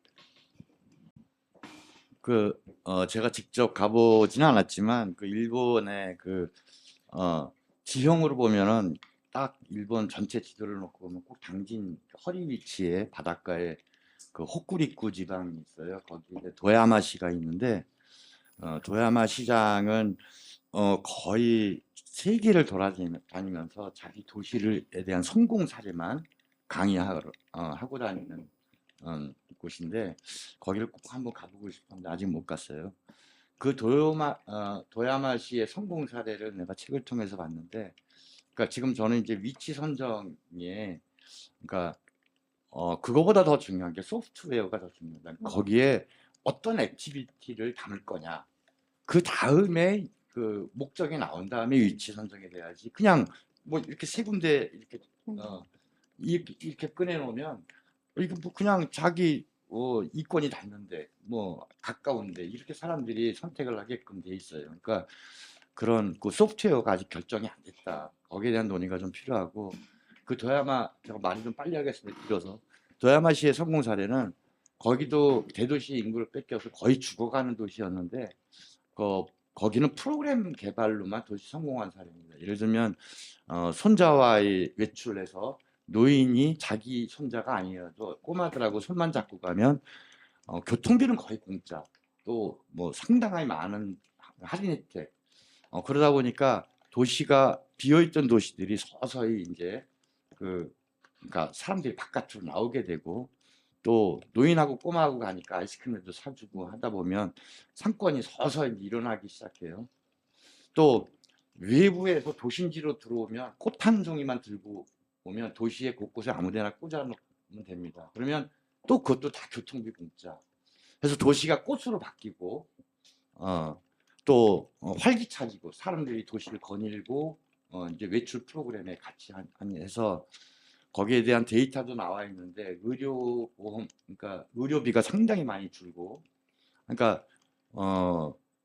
[SPEAKER 8] 제가 직접 가보지는 않았지만 그 일본의 지형으로 보면은 딱 일본 전체 지도를 놓고 보면 꼭 당진 허리 위치에 바닷가에 그 홋쿠리쿠 지방이 있어요. 거기에 도야마시가 있는데 도야마 시장은 거의 세계를 돌아다니면서 자기 도시에 대한 성공 사례만 하고 다니는 곳인데 거기를 꼭 한번 가보고 싶은데 아직 못 갔어요. 그 도야마시의 성공 사례를 내가 책을 통해서 봤는데, 그러니까 지금 저는 이제 위치 선정에, 그러니까 그거보다 더 중요한 게 소프트웨어가 더 중요하다. 거기에 어떤 액티비티를 담을 거냐. 그 다음에 그 목적이 나온 다음에 위치 선정이 돼야지. 그냥 뭐 이렇게 세 군데 이렇게 꺼내놓으면 이거 뭐 그냥 자기 이권이 닿는데 뭐 가까운데 이렇게 사람들이 선택을 하게끔 돼 있어요. 그러니까 그런 그 소프트웨어가 아직 결정이 안 됐다. 거기에 대한 논의가 좀 필요하고 그 제가 말을 좀 빨리 하겠습니다. 길어서 도야마시의 성공 사례는 거기도 대도시 인구를 뺏겨서 거의 죽어가는 도시였는데 거기는 프로그램 개발로만 도시 성공한 사례입니다. 예를 들면 손자와의 외출해서 노인이 자기 손자가 아니어도 꼬마들하고 손만 잡고 가면 교통비는 거의 공짜, 또 뭐 상당히 많은 할인 혜택. 그러다 보니까 도시가 비어있던 도시들이 서서히 이제 그러니까 사람들이 바깥으로 나오게 되고 또 노인하고 꼬마하고 가니까 아이스크림도 사주고 하다 보면 상권이 서서히 일어나기 시작해요. 또 외부에서 도심지로 들어오면 꽃 한 종이만 들고 오면 도시의 곳곳에 아무데나 꽂아놓으면 됩니다. 그러면 또 그것도 다 교통비 공짜. 그래서 도시가 꽃으로 바뀌고 또 활기차지고 사람들이 도시를 거닐고 이제 외출 프로그램에 같이 해서 거기에 대한 데이터도 나와 있는데 의료보험, 그러니까 의료비가 상당히 많이 줄고, 그러니까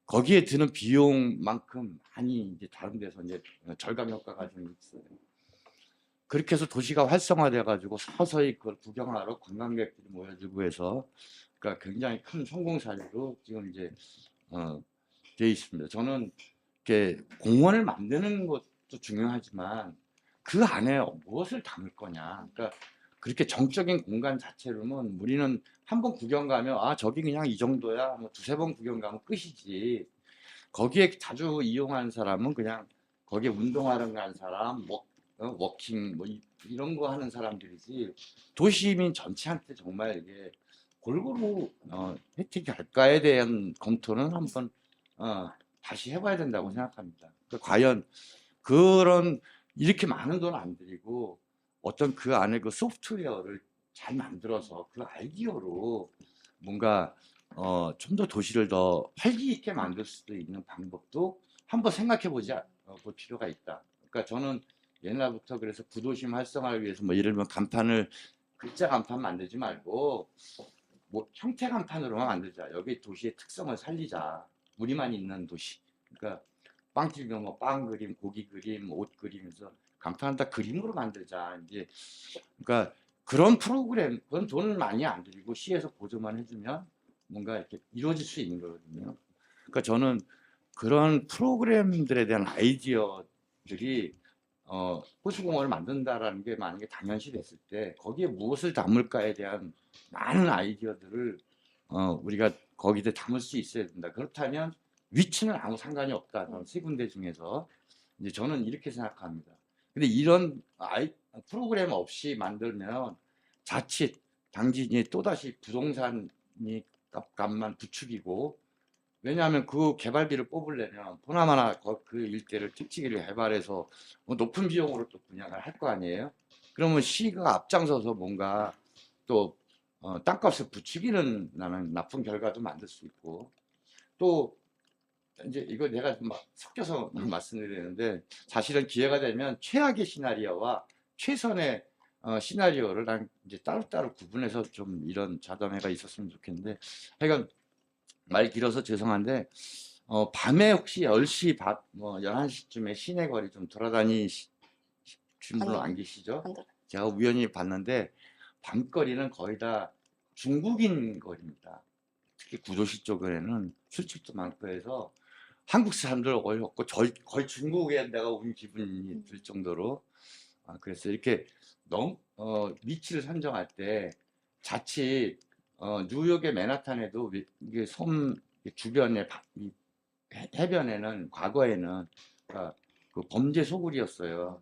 [SPEAKER 8] 거기에 드는 비용만큼 많이 이제 다른 데서 이제 절감 효과가 좀 있어요. 그렇게 해서 도시가 활성화돼 가지고 서서히 그걸 구경하러 관광객들이 모여들고 해서 그러니까 굉장히 큰 성공 사례로 지금 이제 돼 있습니다. 저는 이렇게 공원을 만드는 것도 중요하지만 그 안에 무엇을 담을 거냐. 그러니까 그렇게 정적인 공간 자체로는 우리는 한번 구경 가면 저기 그냥 이 정도야. 뭐 두세 번 구경 가면 끝이지. 거기에 자주 이용하는 사람은 그냥 거기에 운동하러 간 사람, 워킹 뭐 이런 거 하는 사람들이지 도시민 전체한테 정말 이게 골고루 혜택이 갈까에 대한 검토는 한번 다시 해봐야 된다고 생각합니다. 그러니까 과연 이렇게 많은 돈 안 들이고 어떤 그 안에 그 소프트웨어를 잘 만들어서 그 아이디어로 뭔가 좀 더 도시를 더 활기 있게 만들 수도 있는 방법도 한번 생각해 볼 필요가 있다. 그러니까 저는 옛날부터 그래서 구도심 활성화를 위해서 뭐 예를 들면 간판을 글자 간판 만들지 말고 뭐 형태 간판으로만 만들자. 여기 도시의 특성을 살리자. 우리만 있는 도시. 그러니까 빵집이면 뭐 빵 그림, 고기 그림, 옷 그림에서 간판을 다 그림으로 만들자. 이제 그러니까 그런 프로그램, 그건 돈을 많이 안 들이고 시에서 보조만 해주면 뭔가 이렇게 이루어질 수 있는 거거든요. 그러니까 저는 그런 프로그램들에 대한 아이디어들이 호수공원을 만든다라는 게 만약에 당연시 됐을 때 거기에 무엇을 담을까에 대한 많은 아이디어들을 우리가 거기에 담을 수 있어야 된다. 그렇다면 위치는 아무 상관이 없다. 저는 세 군데 중에서 이제 저는 이렇게 생각합니다. 근데 이런 프로그램 없이 만들면 자칫 당진이 또다시 부동산이 값만 부추기고, 왜냐하면 그 개발비를 뽑으려면 보나마나 그 일대를 택지기를 개발해서 뭐 높은 비용으로 또 분양을 할 거 아니에요. 그러면 시가 앞장서서 뭔가 또 땅값을 부추기는 나는 나쁜 결과도 만들 수 있고, 또 이제 이거 내가 좀 섞여서 말씀드리는데 사실은 기회가 되면 최악의 시나리오와 최선의 시나리오를 난 이제 따로따로 구분해서 좀 이런 자담회가 있었으면 좋겠는데, 하여간 말 길어서 죄송한데 밤에 혹시 10시 뭐 11시쯤에 시내 거리 좀 돌아다니신 분은 안 계시죠? 제가 우연히 봤는데 밤거리는 거의 다 중국인 거리입니다. 특히 구도시 쪽에는 술집도 많고 해서 한국 사람들 거의 없고 거의 중국에 내가 온 기분이 들 정도로, 그래서 이렇게 너무 위치를 선정할 때 자칫 뉴욕의 맨하탄에도 이게 섬 주변에 이 해변에는 과거에는 그러니까 그 범죄 소굴이었어요.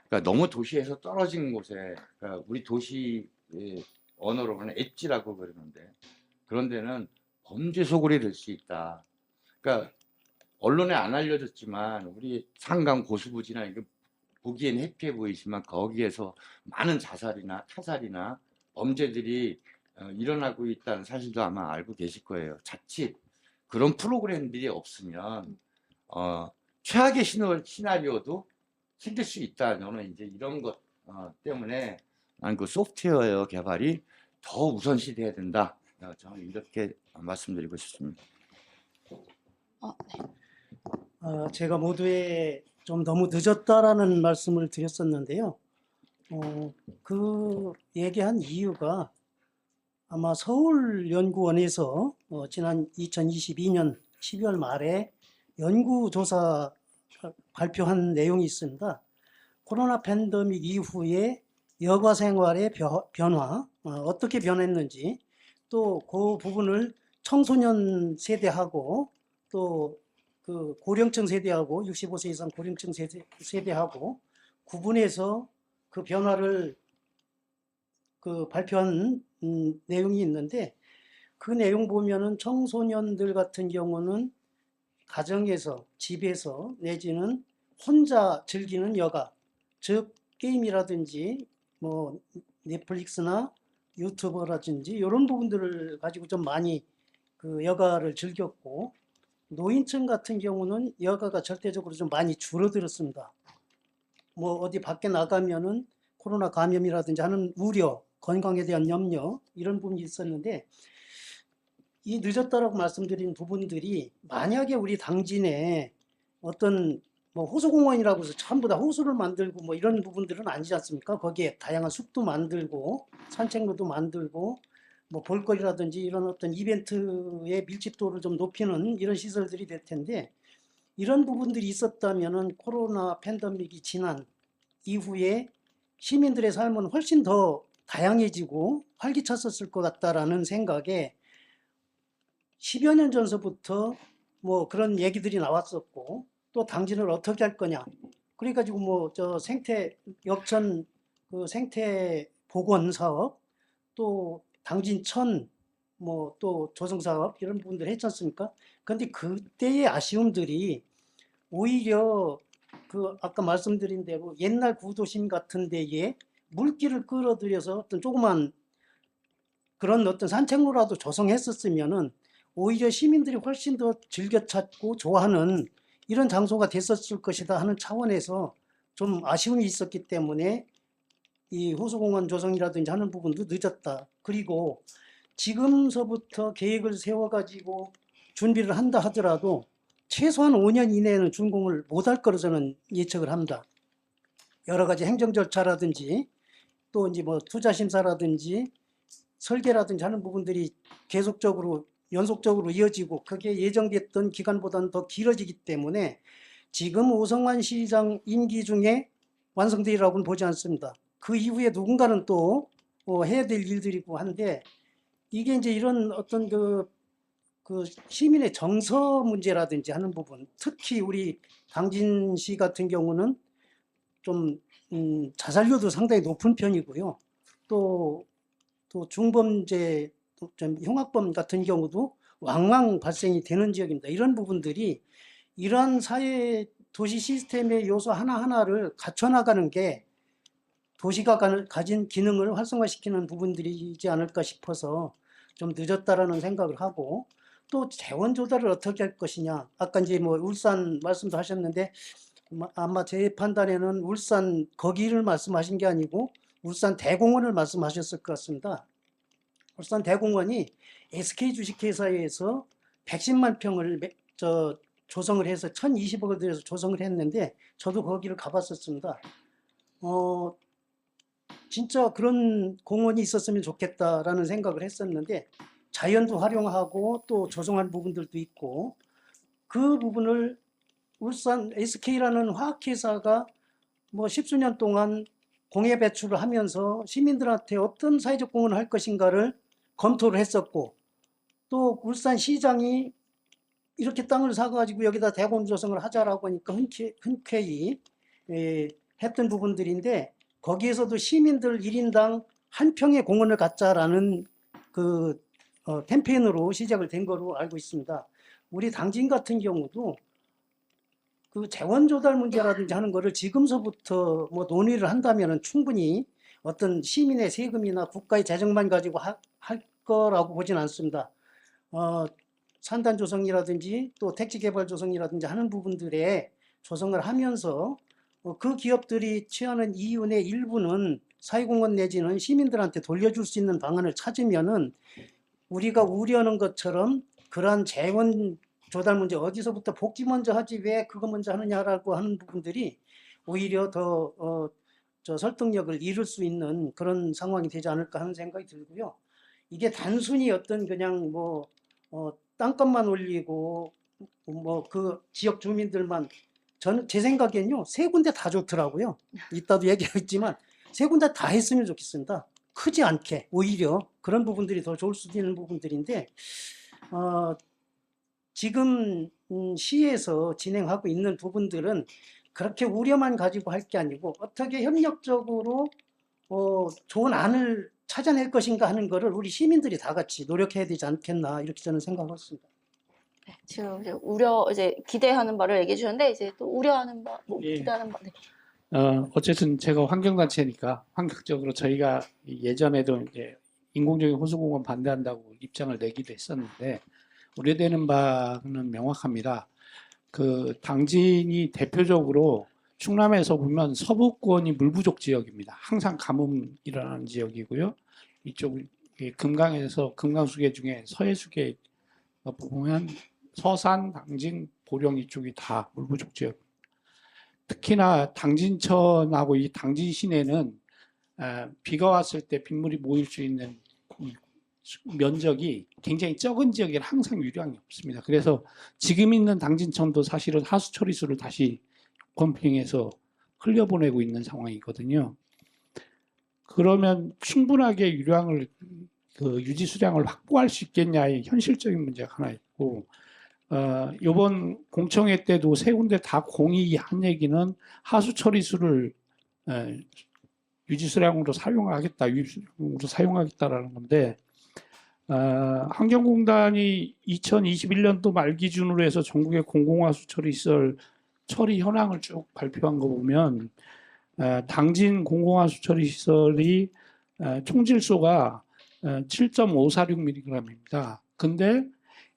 [SPEAKER 8] 그러니까 너무 도시에서 떨어진 곳에, 그러니까 우리 도시의 언어로는 엣지라고 그러는데 그런 데는 범죄 소굴이 될 수 있다. 그러니까 언론에 안 알려졌지만 우리 상강 고수부지나 이거 보기엔 해피해 보이지만 거기에서 많은 자살이나 타살이나 범죄들이 일어나고 있다는 사실도 아마 알고 계실 거예요. 자칫 그런 프로그램들이 없으면 최악의 시나리오도 생길 수 있다. 저는 이제 이런 것 때문에 난 그 소프트웨어 개발이 더 우선시 돼야 된다. 저는 이렇게 말씀드리고 싶습니다.
[SPEAKER 2] 제가 모두에 좀 너무 늦었다라는 말씀을 드렸었는데요. 그 얘기한 이유가 아마 서울연구원에서 지난 2022년 12월 말에 연구조사 발표한 내용이 있습니다. 코로나 팬데믹 이후에 여가 생활의 변화, 어떻게 변했는지, 또 그 부분을 청소년 세대하고 또 그 고령층 세대하고 65세 이상 고령층 세대하고 구분해서 그 변화를 그 발표한 내용이 있는데, 그 내용 보면은 청소년들 같은 경우는 가정에서, 집에서 내지는 혼자 즐기는 여가, 즉 게임이라든지 뭐 넷플릭스나 유튜버라든지 이런 부분들을 가지고 좀 많이 그 여가를 즐겼고, 노인층 같은 경우는 여가가 절대적으로 좀 많이 줄어들었습니다. 뭐 어디 밖에 나가면은 코로나 감염이라든지 하는 우려, 건강에 대한 염려, 이런 부분이 있었는데, 이 늦었다라고 말씀드린 부분들이 만약에 우리 당진에 어떤 뭐 호수공원이라고 해서 전부 다 호수를 만들고 뭐 이런 부분들은 아니지 않습니까? 거기에 다양한 숲도 만들고 산책로도 만들고 뭐 볼거리라든지 이런 어떤 이벤트의 밀집도를 좀 높이는 이런 시설들이 될 텐데, 이런 부분들이 있었다면은 코로나 팬데믹이 지난 이후에 시민들의 삶은 훨씬 더 다양해지고 활기찼었을 것 같다라는 생각에 10여 년 전서부터 뭐 그런 얘기들이 나왔었고, 또 당진을 어떻게 할 거냐, 그래가지고 뭐 저 역천 그 생태 복원 사업, 또 당진천 뭐 또 조성 사업 이런 부분들 했지 않습니까? 그런데 그때의 아쉬움들이 오히려 그 아까 말씀드린 대로 옛날 구도심 같은 데에 물길을 끌어들여서 어떤 조그만 그런 어떤 산책로라도 조성했었으면은 오히려 시민들이 훨씬 더 즐겨 찾고 좋아하는 이런 장소가 됐었을 것이다 하는 차원에서 좀 아쉬움이 있었기 때문에 이 호수공원 조성이라든지 하는 부분도 늦었다. 그리고 지금서부터 계획을 세워가지고 준비를 한다 하더라도 최소한 5년 이내에는 준공을 못할 거로 저는 예측을 합니다. 여러 가지 행정 절차라든지 또 이제 뭐 투자 심사라든지 설계라든지 하는 부분들이 계속적으로 연속적으로 이어지고 그게 예정됐던 기간보다는 더 길어지기 때문에 지금 오성환 시장 임기 중에 완성되리라고는 보지 않습니다. 그 이후에 누군가는 또 해야 될 일들이고 한데 이게 이제 이런 어떤 그 시민의 정서 문제라든지 하는 부분, 특히 우리 당진시 같은 경우는 좀 자살률도 상당히 높은 편이고요. 또 중범죄, 좀 흉악범 같은 경우도 왕왕 발생이 되는 지역입니다. 이런 부분들이 이러한 사회 도시 시스템의 요소 하나하나를 갖춰나가는 게 도시가 가진 기능을 활성화시키는 부분들이지 않을까 싶어서 좀 늦었다라는 생각을 하고 또 재원 조달을 어떻게 할 것이냐. 아까 이제 뭐 울산 말씀도 하셨는데 아마 제 판단에는 울산 거기를 말씀하신 게 아니고 울산 대공원을 말씀하셨을 것 같습니다. 울산 대공원이 SK 주식회사에서 110만 평을 조성을 해서 1,020억을 들여서 조성을 했는데 저도 거기를 가봤었습니다. 진짜 그런 공원이 있었으면 좋겠다라는 생각을 했었는데 자연도 활용하고 또 조성한 부분들도 있고 그 부분을 울산 SK라는 화학회사가 뭐 십수년 동안 공예 배출을 하면서 시민들한테 어떤 사회적 공헌을 할 것인가를 검토를 했었고 또 울산시장이 이렇게 땅을 사가지고 여기다 대공원 조성을 하자라고 하니까 흔쾌히 했던 부분들인데 거기에서도 시민들 1인당 한 평의 공원을 갖자라는 그 캠페인으로 시작을 된 거로 알고 있습니다. 우리 당진 같은 경우도 그 재원 조달 문제라든지 하는 거를 지금서부터 뭐 논의를 한다면은 충분히 어떤 시민의 세금이나 국가의 재정만 가지고 할 거라고 보진 않습니다. 산단 조성이라든지 또 택지 개발 조성이라든지 하는 부분들에 조성을 하면서 그 기업들이 취하는 이윤의 일부는 사회공헌 내지는 시민들한테 돌려줄 수 있는 방안을 찾으면은 우리가 우려하는 것처럼 그러한 재원 조달 문제 어디서부터 복지 먼저 하지 왜 그거 먼저 하느냐라고 하는 부분들이 오히려 더 설득력을 잃을 수 있는 그런 상황이 되지 않을까 하는 생각이 들고요. 이게 단순히 어떤 그냥 뭐 땅값만 올리고 뭐 그 지역 주민들만 저는 제 생각엔요 세 군데 다 좋더라고요. 이따도 얘기하겠지만 세 군데 다 했으면 좋겠습니다. 크지 않게 오히려 그런 부분들이 더 좋을 수도 있는 부분들인데 지금 시에서 진행하고 있는 부분들은 그렇게 우려만 가지고 할 게 아니고 어떻게 협력적으로 좋은 안을 찾아낼 것인가 하는 거를 우리 시민들이 다 같이 노력해야 되지 않겠나 이렇게 저는 생각했습니다.
[SPEAKER 1] 네, 지금 이제 기대하는 바를 얘기해 주셨는데 이제 또 우려하는 바, 뭐
[SPEAKER 5] 예.
[SPEAKER 1] 기대하는 바. 네.
[SPEAKER 5] 어쨌든 제가 환경단체니까 환경적으로 저희가 예전에도 이제 인공적인 호수공원 반대한다고 입장을 내기도 했었는데 우려되는 바는 명확합니다. 그 당진이 대표적으로 충남에서 보면 서부권이 물 부족 지역입니다. 항상 가뭄 일어나는 지역이고요. 이쪽 금강에서 금강수계 중에 서해수계 보면 서산, 당진, 보령 이쪽이 다 물 부족 지역. 특히나 당진천하고 이 당진 시내는 비가 왔을 때 빗물이 모일 수 있는 면적이 굉장히 적은 지역에 항상 유량이 없습니다. 그래서 지금 있는 당진천도 사실은 하수 처리수를 다시 펌핑해서 흘려보내고 있는 상황이거든요. 그러면 충분하게 유량을 유지 수량을 확보할 수 있겠냐의 현실적인 문제가 하나 있고 이번 공청회 때도 세 군데 다 공의한 얘기는 하수 처리수를 유지 수량으로 사용하겠다라는 건데 환경공단이 2021년도 말 기준으로 해서 전국의 공공하수 처리시설 처리 현황을 쭉 발표한 거 보면 당진 공공하수처리 시설이 총질소가 7.546mg입니다. 근데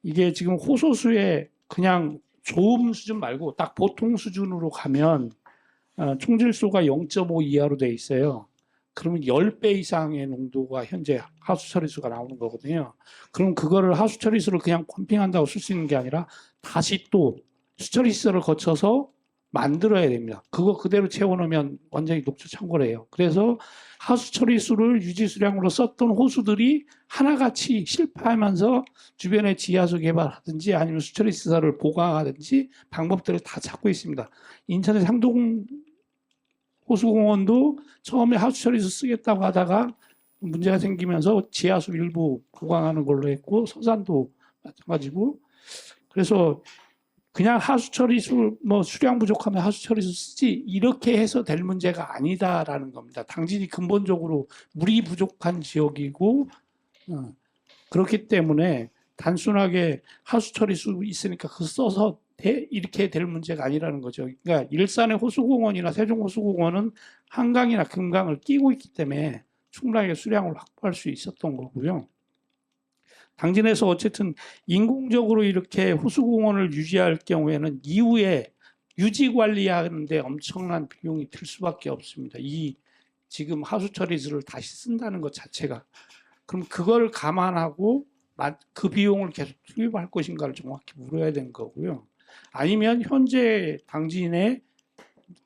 [SPEAKER 5] 이게 지금 호소수에 그냥 좋음 수준 말고 딱 보통 수준으로 가면 총질소가 0.5 이하로 돼 있어요. 그러면 10배 이상의 농도가 현재 하수처리수가 나오는 거거든요. 그럼 그거를 하수처리수를 그냥 펌핑한다고 쓸 수 있는 게 아니라 다시 또 수처리시설을 거쳐서 만들어야 됩니다. 그거 그대로 채워놓으면 완전히 녹조 창고래요. 그래서 하수처리수를 유지수량으로 썼던 호수들이 하나같이 실패하면서 주변에 지하수 개발하든지 아니면 수처리시설을 보강하든지 방법들을 다 찾고 있습니다. 인천의 상동 호수공원도 처음에 하수처리수 쓰겠다고 하다가 문제가 생기면서 지하수 일부 보강하는 걸로 했고, 서산도 마찬가지고. 그래서 그냥 하수처리수 뭐 수량 부족하면 하수처리수 쓰지 이렇게 해서 될 문제가 아니다라는 겁니다. 당진이 근본적으로 물이 부족한 지역이고 그렇기 때문에 단순하게 하수처리수 있으니까 그거 써서 이렇게 될 문제가 아니라는 거죠. 그러니까 일산의 호수공원이나 세종호수공원은 한강이나 금강을 끼고 있기 때문에 충분하게 수량을 확보할 수 있었던 거고요. 당진에서 어쨌든 인공적으로 이렇게 호수공원을 유지할 경우에는 이후에 유지 관리하는데 엄청난 비용이 들 수밖에 없습니다. 이 지금 하수처리수를 다시 쓴다는 것 자체가. 그럼 그걸 감안하고 그 비용을 계속 투입할 것인가를 정확히 물어야 되는 거고요. 아니면 현재 당진에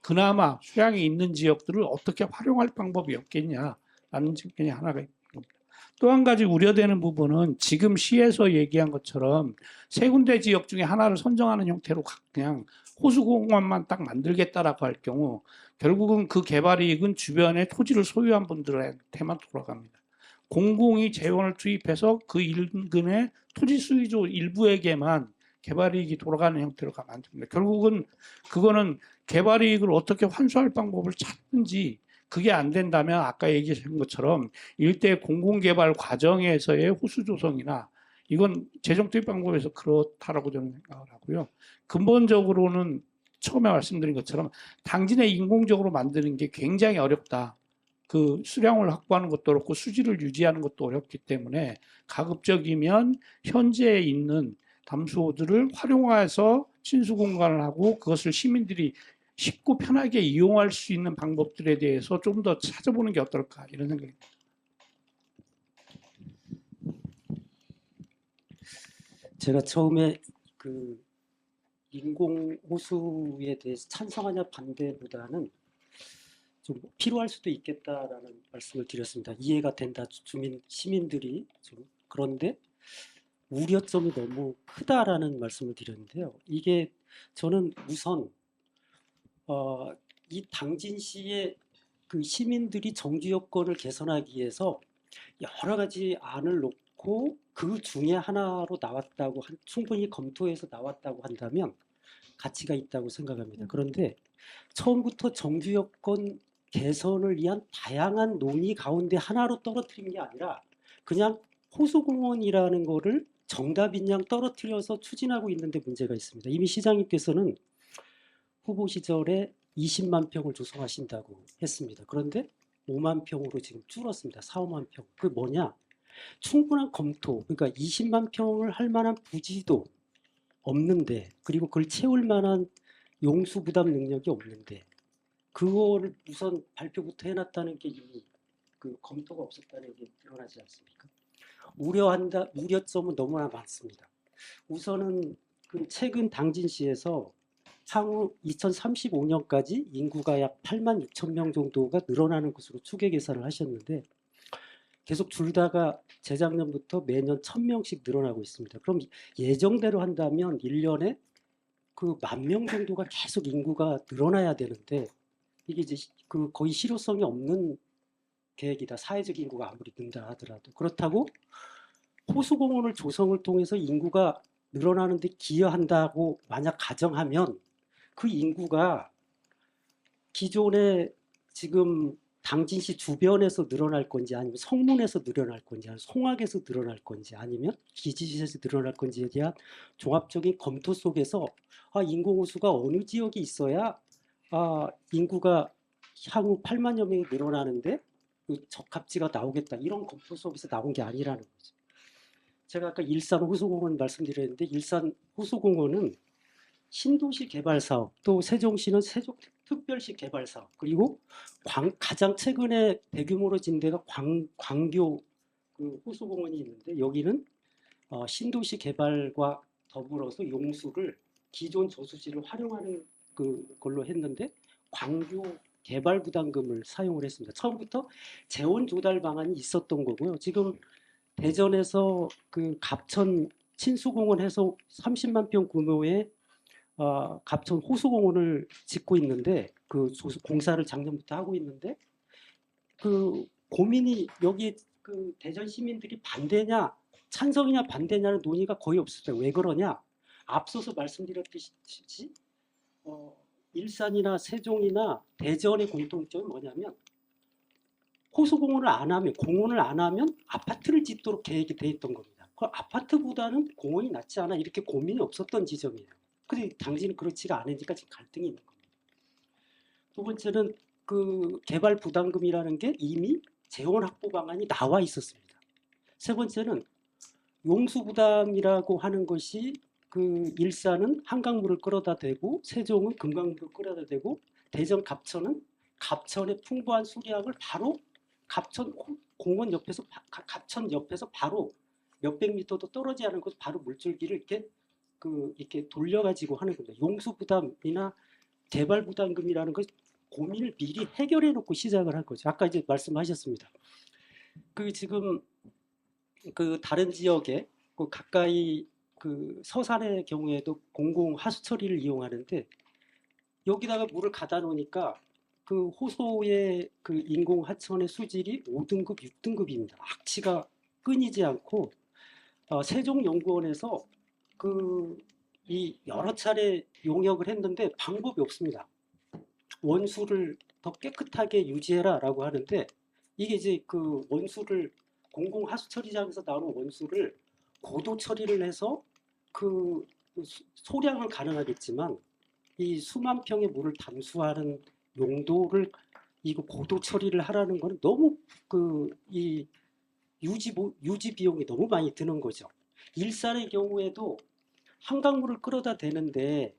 [SPEAKER 5] 그나마 수량이 있는 지역들을 어떻게 활용할 방법이 없겠냐라는 측면이 하나가 있습니다. 또 한 가지 우려되는 부분은 지금 시에서 얘기한 것처럼 세 군데 지역 중에 하나를 선정하는 형태로 그냥 호수공원만 딱 만들겠다라고 할 경우 결국은 그 개발 이익은 주변에 토지를 소유한 분들한테만 돌아갑니다. 공공이 재원을 투입해서 그 인근의 토지 수요주 일부에게만 개발 이익이 돌아가는 형태로 가면 안 됩니다. 결국은 그거는 개발 이익을 어떻게 환수할 방법을 찾든지 그게 안 된다면 아까 얘기하신 것처럼 일대 공공개발 과정에서의 호수 조성이나 이건 재정 투입 방법에서 그렇다라고 저는 생각을 하고요. 근본적으로는 처음에 말씀드린 것처럼 당진에 인공적으로 만드는 게 굉장히 어렵다. 그 수량을 확보하는 것도 어렵고 수질을 유지하는 것도 어렵기 때문에 가급적이면 현재 있는 담수호들을 활용해서 친수 공간을 하고 그것을 시민들이 쉽고 편하게 이용할 수 있는 방법들에 대해서 좀 더 찾아보는 게 어떨까 이런 생각입니다.
[SPEAKER 9] 제가 처음에 그 인공 호수에 대해서 찬성하냐 반대보다는 좀 필요할 수도 있겠다라는 말씀을 드렸습니다. 이해가 된다. 시민들이 좀 그런데 우려점이 너무 크다라는 말씀을 드렸는데요. 이게 저는 우선 이 당진시의 그 시민들이 정주 여건을 개선하기 위해서 여러 가지 안을 놓고 그 중에 하나로 나왔다고 충분히 검토해서 나왔다고 한다면 가치가 있다고 생각합니다. 그런데 처음부터 정주 여건 개선을 위한 다양한 논의 가운데 하나로 떨어뜨린 게 아니라 그냥 호수공원이라는 거를 정답인 양 떨어뜨려서 추진하고 있는데 문제가 있습니다. 이미 시장님께서는 후보 시절에 20만 평을 조성하신다고 했습니다. 그런데 5만 평으로 지금 줄었습니다. 4, 5만 평. 그게 뭐냐? 충분한 검토, 그러니까 20만 평을 할 만한 부지도 없는데, 그리고 그걸 채울 만한 용수 부담 능력이 없는데, 그거를 우선 발표부터 해놨다는 게 이미 그 검토가 없었다는 게 드러나지 않습니까? 우려점은 너무나 많습니다. 우선은 그 최근 당진시에서 향후 2035년까지 인구가 약 8만 6천 명 정도가 늘어나는 것으로 추계 계산을 하셨는데 계속 줄다가 재작년부터 매년 1,000명씩 늘어나고 있습니다. 그럼 예정대로 한다면 1년에 그 10,000명 정도가 계속 인구가 늘어나야 되는데 이게 이제 그 거의 실효성이 없는 계획이다. 사회적 인구가 아무리 는다 하더라도. 그렇다고 호수공원을 조성을 통해서 인구가 늘어나는데 기여한다고 만약 가정하면 그 인구가 기존에 지금 당진시 주변에서 늘어날 건지 아니면 성문에서 늘어날 건지 아니면 송악에서 늘어날 건지 아니면 기지시에서 늘어날 건지에 대한 종합적인 검토 속에서 인공호수가 어느 지역이 있어야 인구가 향후 8만여 명이 늘어나는데 그 적합지가 나오겠다 이런 검토 속에서 나온 게 아니라는 거죠. 제가 아까 일산 호수공원 말씀드렸는데 일산 호수공원은 신도시 개발 사업, 또 세종시는 세종 특별시 개발 사업, 그리고 가장 최근에 대규모로 진 데가 광교 그 호수공원이 있는데 여기는 신도시 개발과 더불어서 용수를 기존 저수지를 활용하는 그걸로 했는데 광교 개발 부담금을 사용을 했습니다. 처음부터 재원 조달 방안이 있었던 거고요. 지금 대전에서 그 갑천 친수공원 해서 30만 평 규모의 갑천 호수공원을 짓고 있는데 그 공사를 작년부터 하고 있는데 그 고민이 여기 그 대전 시민들이 반대냐 찬성이냐 반대냐는 논의가 거의 없었어요. 왜 그러냐? 앞서서 말씀드렸듯이 일산이나 세종이나 대전의 공통점이 뭐냐면 호수공원을 안 하면 공원을 안 하면 아파트를 짓도록 계획이 돼 있던 겁니다. 그 아파트보다는 공원이 낫지 않아 이렇게 고민이 없었던 지점이에요. 근데 당신은 그렇지가 않으니까 지금 갈등이 있는 겁니다. 두 번째는 그 개발 부담금이라는 게 이미 재원 확보 방안이 나와 있었습니다. 세 번째는 용수 부담이라고 하는 것이 그 일산은 한강물을 끌어다 대고 세종은 금강물을 끌어다 대고 대전 갑천의 풍부한 수량을 바로 갑천 공원 옆에서 갑천 옆에서 바로 몇백 미터도 떨어지지 않은 곳 바로 물줄기를 이렇게 돌려가지고 하는 겁니다. 용수 부담이나 개발 부담금이라는 것 고민을 미리 해결해 놓고 시작을 할 거죠. 아까 이제 말씀하셨습니다. 그 지금 그 다른 지역에 그 가까이 그 서산의 경우에도 공공 하수 처리를 이용하는데 여기다가 물을 가다 놓으니까 그 호소의 그 인공 하천의 수질이 5등급, 6등급입니다. 악취가 끊이지 않고 세종연구원에서 이 여러 차례 용역을 했는데 방법이 없습니다. 원수를 더 깨끗하게 유지해라라고 하는데 이게 이제 그 원수를 공공 하수 처리장에서 나오는 원수를 고도 처리를 해서 그 소량은 가능하겠지만 이 수만 평의 물을 담수하는 용도를 이거 고도 처리를 하라는 거는 너무 이 유지 비용이 너무 많이 드는 거죠. 일산의 경우에도 한강물을 끌어다 대는데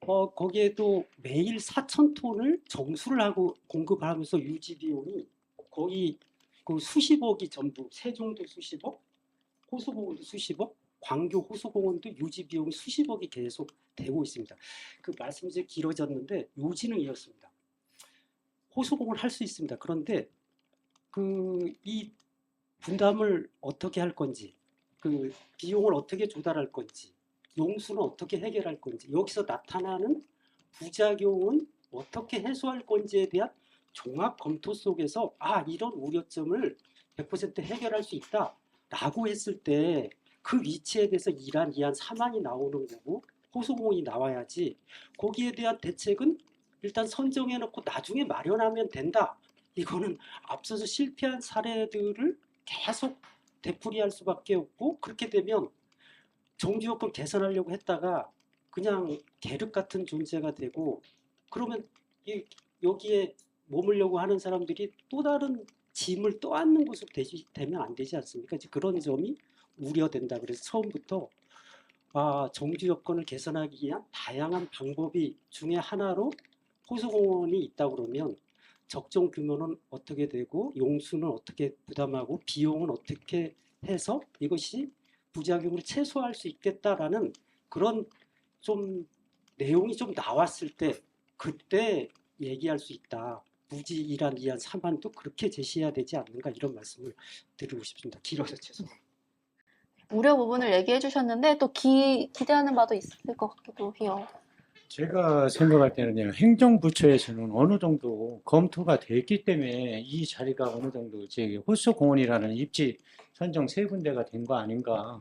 [SPEAKER 9] 거기에도 매일 4,000톤을 정수를 하고 공급하면서 유지 비용이 거의 그 수십억이 전부 세종도 수십억, 호수공원도 수십억, 광교 호수공원도 유지 비용이 수십억이 계속 되고 있습니다. 그 말씀이 이제 길어졌는데 요지는 이렇습니다. 호수공원을 할 수 있습니다. 그런데 이 분담을 어떻게 할 건지, 그 비용을 어떻게 조달할 건지, 용수는 어떻게 해결할 건지, 여기서 나타나는 부작용은 어떻게 해소할 건지에 대한 종합 검토 속에서 이런 우려점을 100% 해결할 수 있다라고 했을 때 그 위치에 대해서 이란, 이안, 삼안이 나오는 거고 호수공원이 나와야지 거기에 대한 대책은 일단 선정해놓고 나중에 마련하면 된다. 이거는 앞서서 실패한 사례들을 계속 되풀이할 수밖에 없고 그렇게 되면 정주요건 개선하려고 했다가 그냥 계륵 같은 존재가 되고 그러면 여기에 머물려고 하는 사람들이 또 다른 짐을 떠안는 것으로 되면 안 되지 않습니까? 이제 그런 점이 우려된다. 그래서 처음부터 정주 여건을 개선하기 위한 다양한 방법이 중에 하나로 호수공원이 있다 그러면 적정 규모는 어떻게 되고 용수는 어떻게 부담하고 비용은 어떻게 해서 이것이 부작용을 최소화할 수 있겠다라는 그런 좀 내용이 좀 나왔을 때 그때 얘기할 수 있다. 부지 1안, 2안, 3안도 그렇게 제시해야 되지 않는가 이런 말씀을 드리고 싶습니다. 길어서 죄송합니다.
[SPEAKER 1] 우려 부분을 얘기해 주셨는데 또 기대하는 바도 있을 것 같기도 해요.
[SPEAKER 10] 제가 생각할 때는요, 행정부처에서는 어느 정도 검토가 됐기 때문에 이 자리가 어느 정도 이제 호수공원이라는 입지 선정 3군데가 된 거 아닌가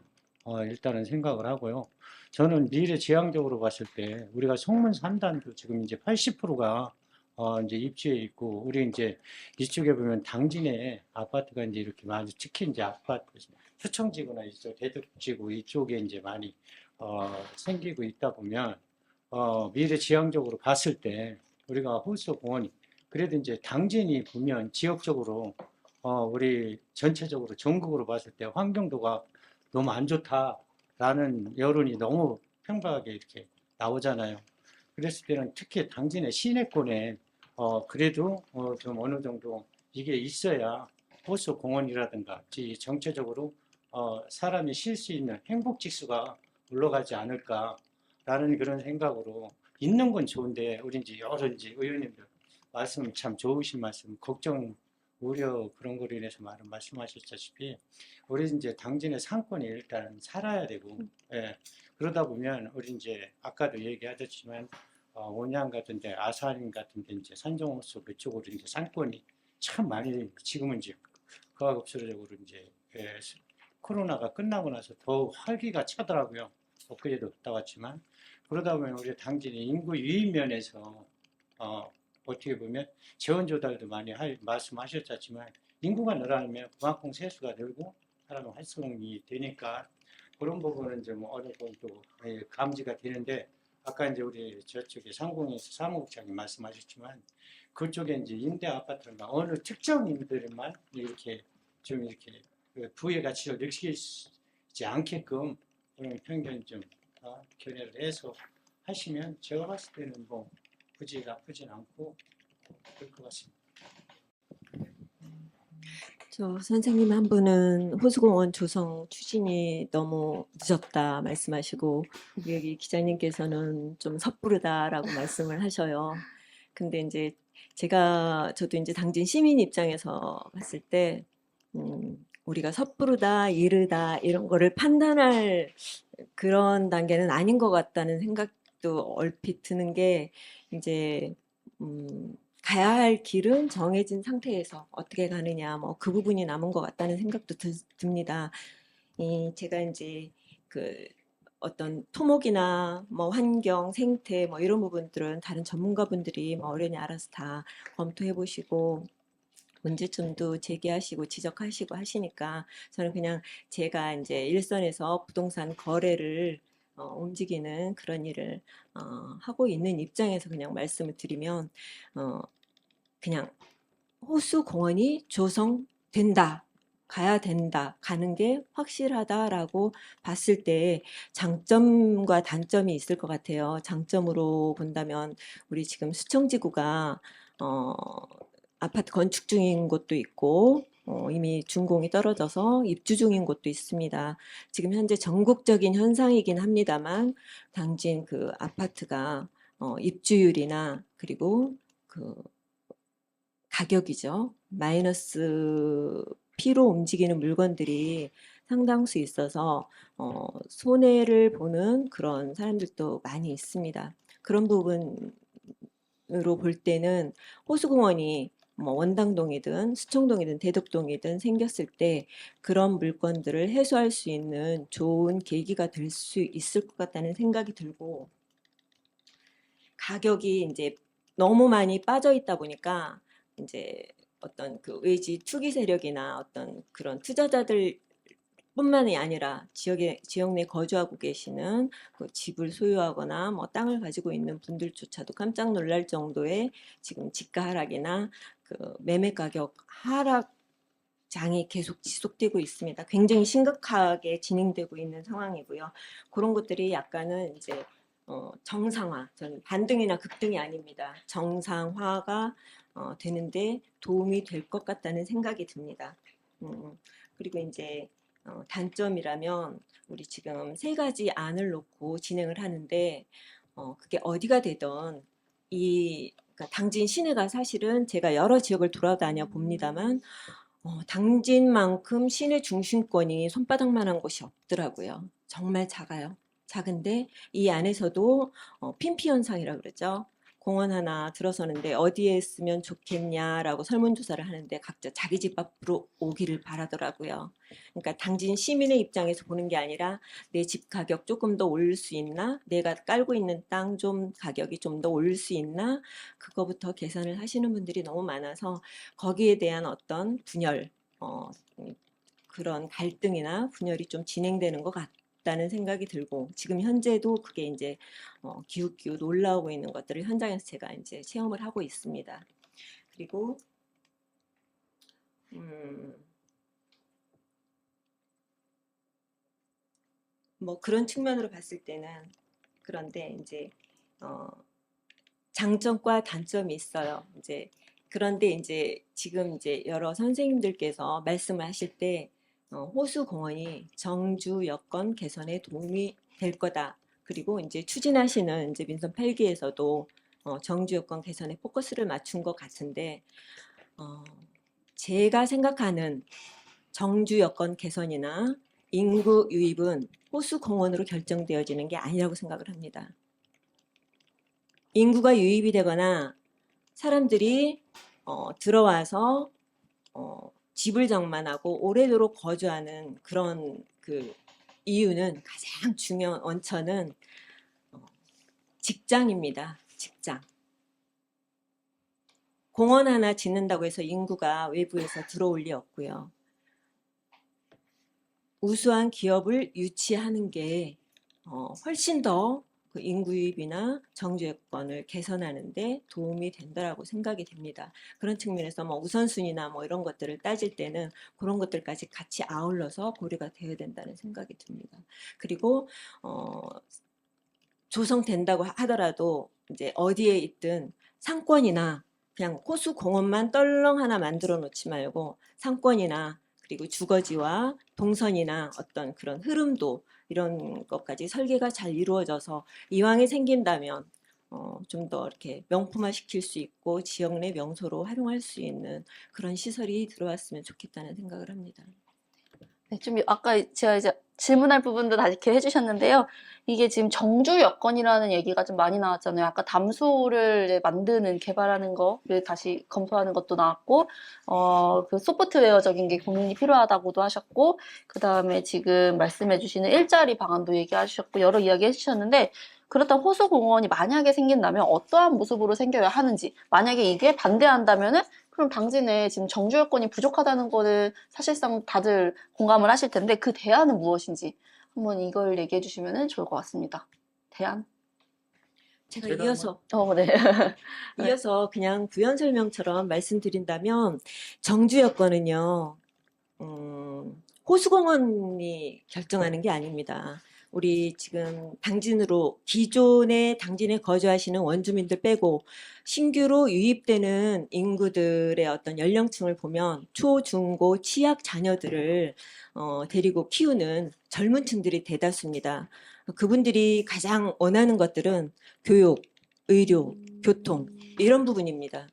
[SPEAKER 10] 일단은 생각을 하고요. 저는 미래지향적으로 봤을 때 우리가 송문 3단도 지금 이제 80%가 이제 입지에 있고 우리 이제 이쪽에 보면 당진에 아파트가 이제 이렇게 많이 특히 이제 아파트 수청지구나 이쪽 대덕지구 이쪽에 이제 많이 생기고 있다 보면 미래지향적으로 봤을 때 우리가 호수공원이 그래도 이제 당진이 보면 지역적으로 우리 전체적으로 전국으로 봤을 때 환경도가 너무 안 좋다라는 여론이 너무 평박하게 이렇게 나오잖아요. 그랬을 때는 특히 당진의 시내권에 그래도 좀 어느 정도 이게 있어야 호수 공원이라든가 정체적으로 사람이 쉴 수 있는 행복 지수가 올라가지 않을까라는 그런 생각으로 있는 건 좋은데 우리 이제 여러 이제 의원님들 말씀 참 좋으신 말씀 걱정 우려 그런 거로 인해서 많은 말씀하셨다시피 우리 이제 당진의 상권이 일단 살아야 되고 예, 그러다 보면 우리 이제 아까도 얘기하셨지만 온양 같은 데 아산 같은 데 이제 산정호수 그쪽으로 이제 상권이 참 많이 지금은 이제 가급수적으로 이제 코로나가 끝나고 나서 더 활기가 차더라고요. 엊그제도 갔다 왔지만 그러다 보면 우리 당진이 인구 유입 면에서 어떻게 보면 재원 조달도 많이 말씀하셨지만 인구가 늘어나면 그만큼 세수가 늘고 사람 활성이 되니까 그런 부분은 좀 어느 정도 감지가 되는데 아까 이제 우리 저쪽에 상공에서 사무국장님 말씀하셨지만 그쪽에 이제 임대 아파트나 어느 특정인들만 이렇게 좀 이렇게 그 부의 가치를 느끼지 않게끔 그런 편견 좀 견해를 해서 하시면 제가 봤을 때는 뭐 굳이 나쁘진 않고 그럴 것 같습니다.
[SPEAKER 6] 저 선생님 한 분은 호수공원 조성 추진이 너무 늦었다 말씀하시고 여기 기자님께서는 좀 섣부르다라고 말씀을 하셔요. 근데 이제 저도 이제 당진 시민 입장에서 봤을 때 우리가 섣부르다, 이르다 이런 거를 판단할 그런 단계는 아닌 것 같다는 생각도 얼핏 드는 게 이제 가야 할 길은 정해진 상태에서 어떻게 가느냐, 뭐 그 부분이 남은 것 같다는 생각도 듭니다. 제가 이제 그 어떤 토목이나 뭐 환경, 생태 뭐 이런 부분들은 다른 전문가분들이 뭐 어련히 알아서 다 검토해 보시고 문제점도 제기하시고 지적하시고 하시니까 저는 그냥 제가 이제 일선에서 부동산 거래를 움직이는 그런 일을 하고 있는 입장에서 그냥 말씀을 드리면 그냥 호수 공원이 조성된다. 가야 된다. 가는 게 확실하다라고 봤을 때 장점과 단점이 있을 것 같아요. 장점으로 본다면 우리 지금 수청지구가 아파트 건축 중인 곳도 있고 이미 준공이 떨어져서 입주 중인 곳도 있습니다. 지금 현재 전국적인 현상이긴 합니다만 당진 그 아파트가 입주율이나 그리고 그 가격이죠. 마이너스 P로 움직이는 물건들이 상당수 있어서 손해를 보는 그런 사람들도 많이 있습니다. 그런 부분으로 볼 때는 호수공원이 뭐 원당동이든 수청동이든 대덕동이든 생겼을 때 그런 물건들을 해소할 수 있는 좋은 계기가 될 수 있을 것 같다는 생각이 들고 가격이 이제 너무 많이 빠져 있다 보니까 이제 어떤 그 외지 투기 세력이나 어떤 그런 투자자들 뿐만이 아니라 지역 내 거주하고 계시는 그 집을 소유하거나 뭐 땅을 가지고 있는 분들조차도 깜짝 놀랄 정도의 지금 지가 하락이나 그 매매 가격 하락장이 계속 지속되고 있습니다. 굉장히 심각하게 진행되고 있는 상황이고요. 그런 것들이 약간은 이제 정상화, 저는 반등이나 급등이 아닙니다. 정상화가 되는데 도움이 될 것 같다는 생각이 듭니다. 그리고 이제 단점이라면 우리 지금 3가지 안을 놓고 진행을 하는데 그게 어디가 되든 그러니까 당진 시내가 사실은 제가 여러 지역을 돌아다녀 봅니다만 당진만큼 시내 중심권이 손바닥만한 곳이 없더라고요. 정말 작아요. 작은데 이 안에서도 핀피 현상이라고 그러죠. 공원 하나 들어서는데 어디에 쓰면 좋겠냐라고 설문조사를 하는데 각자 자기 집 앞으로 오기를 바라더라고요. 그러니까 당진 시민의 입장에서 보는 게 아니라 내 집 가격 조금 더 올릴 수 있나? 내가 깔고 있는 땅 좀 가격이 좀 더 올릴 수 있나? 그거부터 계산을 하시는 분들이 너무 많아서 거기에 대한 어떤 분열, 그런 갈등이나 분열이 좀 진행되는 것 같다는 생각이 들고 지금 현재도 그게 이제 기웃기웃 올라오고 있는 것들을 현장에서 제가 이제 체험을 하고 있습니다. 그리고 뭐 그런 측면으로 봤을 때는 그런데 이제 장점과 단점이 있어요. 이제 그런데 이제 지금 이제 여러 선생님들께서 말씀을 하실 때 호수공원이 정주 여건 개선에 도움이 될 거다. 그리고 이제 추진하시는 이제 민선 8기에서도 정주 여건 개선에 포커스를 맞춘 것 같은데 제가 생각하는 정주 여건 개선이나 인구 유입은 호수공원으로 결정되어지는 게 아니라고 생각을 합니다. 인구가 유입이 되거나 사람들이 들어와서 집을 장만하고 오래도록 거주하는 그런 그 이유는 가장 중요한 원천은 직장입니다. 직장. 공원 하나 짓는다고 해서 인구가 외부에서 들어올 리 없고요. 우수한 기업을 유치하는 게 훨씬 더 그 인구 유입이나 정주 여건을 개선하는 데 도움이 된다라고 생각이 됩니다. 그런 측면에서 뭐 우선순위나 뭐 이런 것들을 따질 때는 그런 것들까지 같이 아울러서 고려가 되어야 된다는 생각이 듭니다. 그리고 조성된다고 하더라도 이제 어디에 있든 상권이나 그냥 호수공원만 떨렁 하나 만들어 놓지 말고 상권이나 그리고 주거지와 동선이나 어떤 그런 흐름도 이런 것까지 설계가 잘 이루어져서 이왕에 생긴다면 좀 더 이렇게 명품화 시킬 수 있고 지역 내 명소로 활용할 수 있는 그런 시설이 들어왔으면 좋겠다는 생각을 합니다.
[SPEAKER 1] 네, 좀 아까 제가 이제 질문할 부분도 다시 이렇게 해주셨는데요. 이게 지금 정주 여건이라는 얘기가 좀 많이 나왔잖아요. 아까 담소를 이제 만드는 개발하는 거를 다시 검토하는 것도 나왔고, 그 소프트웨어적인 게 고민이 필요하다고도 하셨고, 그 다음에 지금 말씀해주시는 일자리 방안도 얘기하셨고 여러 이야기 해주셨는데. 그렇다면 호수공원이 만약에 생긴다면 어떠한 모습으로 생겨야 하는지, 만약에 이게 반대한다면은 그럼 당진에 지금 정주 여건이 부족하다는 거는 사실상 다들 공감을 하실 텐데 그 대안은 무엇인지 한번 이걸 얘기해 주시면 좋을 것 같습니다. 대안?
[SPEAKER 6] 제가 이어서
[SPEAKER 1] 네.
[SPEAKER 6] 이어서 그냥 부연 설명처럼 말씀드린다면 정주 여건은요 호수공원이 결정하는 게 아닙니다. 우리 지금 당진으로 기존의 당진에 거주하시는 원주민들 빼고 신규로 유입되는 인구들의 어떤 연령층을 보면 초, 중, 고, 취약 자녀들을 데리고 키우는 젊은 층들이 대다수입니다. 그분들이 가장 원하는 것들은 교육, 의료, 교통 이런 부분입니다.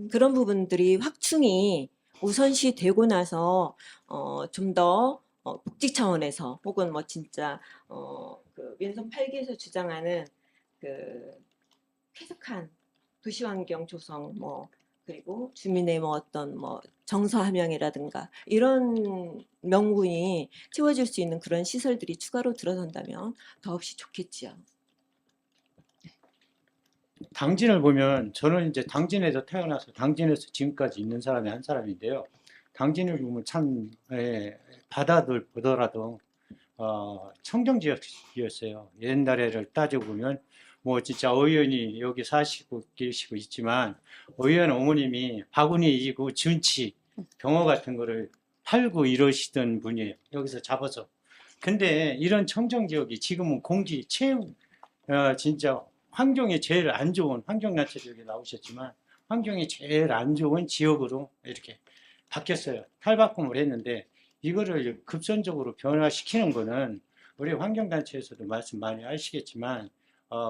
[SPEAKER 6] 그런 부분들이 확충이 우선시 되고 나서 좀 더 복지 차원에서 혹은 뭐 진짜 그 민선 8기에서 주장하는 그 쾌적한 도시 환경 조성 뭐 그리고 주민의 뭐 어떤 뭐 정서 함양이라든가 이런 명분이 채워질 수 있는 그런 시설들이 추가로 들어선다면 더없이 좋겠지요.
[SPEAKER 10] 당진을 보면 저는 이제 당진에서 태어나서 당진에서 지금까지 있는 사람이 한 사람인데요. 당진을 보면 참 바다들 보더라도 청정지역이었어요. 옛날에를 따져보면 뭐 진짜 의원이 여기 사시고 계시고 있지만 의원 어머님이 바구니이고 준치 병어 같은 거를 팔고 이러시던 분이에요. 여기서 잡아서. 근데 이런 청정지역이 지금은 공기, 체육, 진짜 환경이 제일 안 좋은 환경단체도 여기 나오셨지만 환경이 제일 안 좋은 지역으로 이렇게 바뀌었어요. 탈바꿈을 했는데 이거를 급선적으로 변화시키는 거는 우리 환경단체에서도 말씀 많이 하시겠지만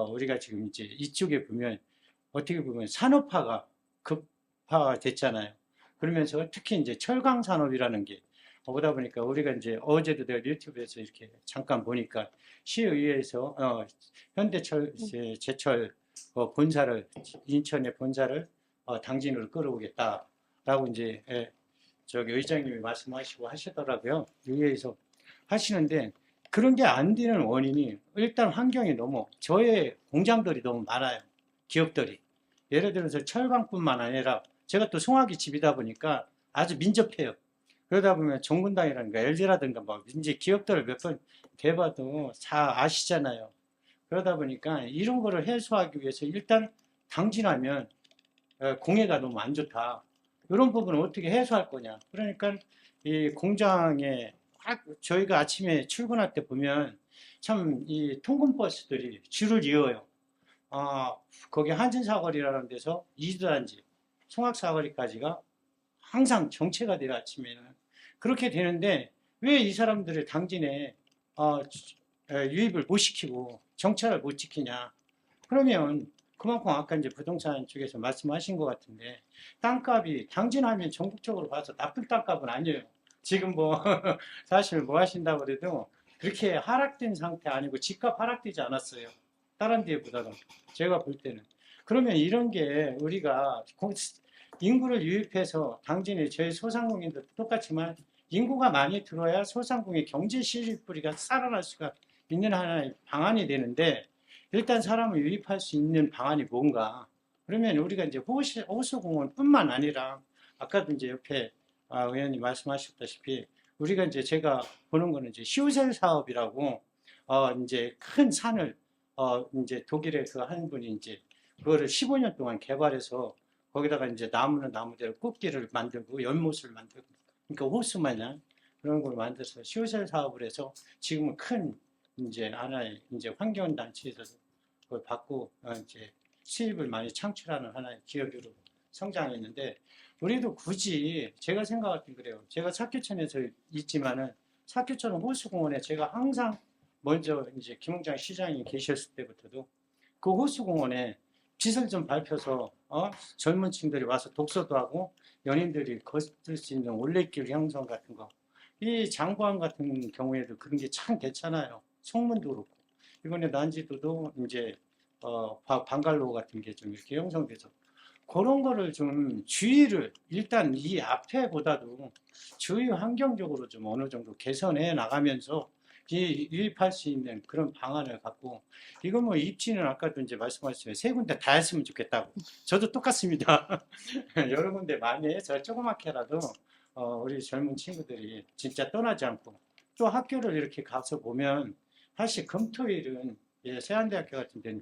[SPEAKER 10] 우리가 지금 이제 이쪽에 보면 어떻게 보면 산업화가 급화됐잖아요. 그러면서 특히 이제 철강 산업이라는 게 보다 보니까 우리가 이제 어제도 내가 유튜브에서 이렇게 잠깐 보니까 시의회에서 현대철 제철 본사를 인천의 본사를 당진으로 끌어오겠다라고 이제 저기 의장님이 말씀하시고 하시더라고요. 의회에서 하시는데 그런 게 안 되는 원인이 일단 환경이 너무 저의 공장들이 너무 많아요. 기업들이 예를 들어서 철강뿐만 아니라 제가 또 송화기 집이다 보니까 아주 민첩해요. 그러다 보면 정군당이라든가 LG라든가 뭐 이제 기업들을 몇 번 대봐도 다 아시잖아요. 그러다 보니까 이런 거를 해소하기 위해서 일단 당진하면 공해가 너무 안 좋다. 이런 부분을 어떻게 해소할 거냐. 그러니까 이 공장에 저희가 아침에 출근할 때 보면 참 이 통근버스들이 줄을 이어요. 거기 한진사거리라는 데서 이두단지, 송악사거리까지가 항상 정체가 돼요, 아침에는. 그렇게 되는데 왜 이 사람들을 당진에 유입을 못 시키고 정차를 못 지키냐. 그러면 그만큼 아까 이제 부동산 쪽에서 말씀하신 것 같은데 땅값이 당진하면 전국적으로 봐서 나쁜 땅값은 아니에요. 지금 뭐 사실 뭐 하신다고 그래도 그렇게 하락된 상태 아니고 집값 하락되지 않았어요. 다른 데보다는 제가 볼 때는. 그러면 이런 게 우리가 인구를 유입해서 당진에 저희 소상공인도 똑같지만 인구가 많이 들어야 소상공인 경제 실뿌리가 살아날 수가 있는 하나의 방안이 되는데 일단 사람을 유입할 수 있는 방안이 뭔가. 그러면 우리가 이제 호수공원뿐만 아니라 아까도 이제 옆에 의원님 말씀하셨다시피 우리가 이제 제가 보는 거는 이제 시우셀 사업이라고 이제 큰 산을 이제 독일의 그 한 분이 이제 그거를 15년 동안 개발해서 거기다가 이제 나무는 나무대로 꽃길을 만들고 연못을 만들고 그러니까 호수 마냥 그런 걸 만들어서 시우셀 사업을 해서 지금은 큰 이제 하나의 이제 환경 단체에서도 그걸 받고 이제 수입을 많이 창출하는 하나의 기업으로 성장했는데 우리도 굳이 제가 생각할 땐 그래요. 제가 사교천에서 있지만은 사교천 호수공원에 제가 항상 먼저 이제 김웅장 시장이 계셨을 때부터도 그 호수공원에 빛을 좀 밝혀서 젊은 층들이 와서 독서도 하고 연인들이 걷을 수 있는 올레길 형성 같은 거. 이 장구항 같은 경우에도 그런 게 참 괜찮아요. 송문도 그렇고 이번에 난지도도 이제 방갈로 같은 게 좀 이렇게 형성돼서 그런 거를 좀 주의를 일단 이 앞에보다도 주의 환경적으로 좀 어느 정도 개선해 나가면서 유입할 수 있는 그런 방안을 갖고 이거 뭐 입지는 아까도 이제 말씀하셨지만 세 군데 다 했으면 좋겠다고 저도 똑같습니다. 여러 군데 많이 해서 조그맣게라도 우리 젊은 친구들이 진짜 떠나지 않고 또 학교를 이렇게 가서 보면 사실 금토일은 세안대학교 같은 데는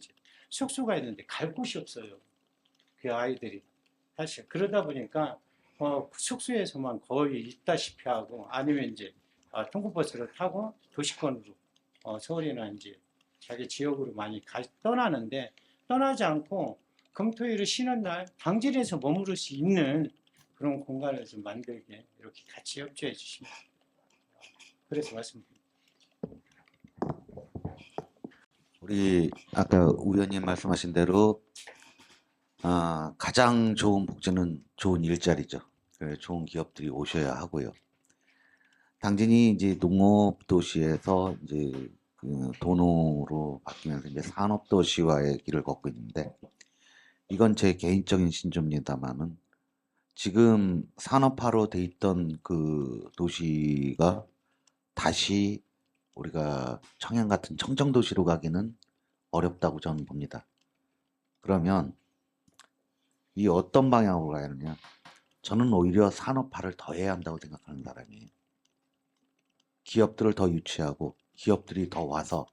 [SPEAKER 10] 숙소가 있는데 갈 곳이 없어요. 그 아이들이 사실 그러다 보니까 숙소에서만 거의 있다시피 하고 아니면 이제 통근버스를 타고 도시권으로 서울이나 이제 자기 지역으로 많이 떠나는데 떠나지 않고 금토일을 쉬는 날 당진에서 머무를 수 있는 그런 공간을 좀 만들게 이렇게 같이 협조해 주시면 그래서 말씀드립니다.
[SPEAKER 3] 우리 아까 의원님 말씀하신 대로 가장 좋은 복지는 좋은 일자리죠. 좋은 기업들이 오셔야 하고요. 당진이 이제 농업 도시에서 이제 그 도노로 바뀌면서 이제 산업 도시화의 길을 걷고 있는데 이건 제 개인적인 신조입니다만은 지금 산업화로 돼 있던 그 도시가 다시 우리가 청양 같은 청정 도시로 가기는 어렵다고 저는 봅니다. 그러면 이 어떤 방향으로 가야 하느냐? 저는 오히려 산업화를 더 해야 한다고 생각하는 사람이에요. 기업들을 더 유치하고 기업들이 더 와서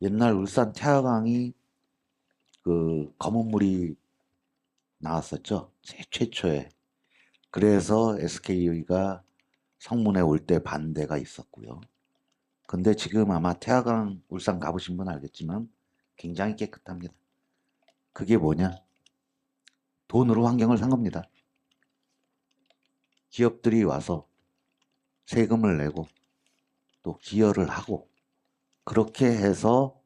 [SPEAKER 3] 옛날 울산 태화강이 그 검은 물이 나왔었죠. 최초에. 그래서 SK가 성문에 올 때 반대가 있었고요. 근데 지금 아마 태화강 울산 가보신 분 알겠지만 굉장히 깨끗합니다. 그게 뭐냐? 돈으로 환경을 산 겁니다. 기업들이 와서 세금을 내고 또 기여를 하고 그렇게 해서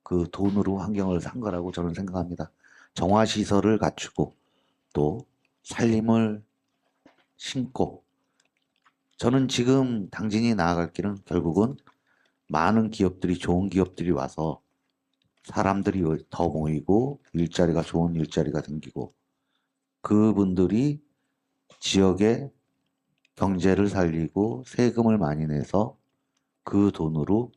[SPEAKER 3] 그 돈으로 환경을 산 거라고 저는 생각합니다. 정화시설을 갖추고 또 살림을 심고 저는 지금 당진이 나아갈 길은 결국은 많은 기업들이 좋은 기업들이 와서 사람들이 더 모이고 일자리가 좋은 일자리가 생기고 그분들이 지역의 경제를 살리고 세금을 많이 내서 그 돈으로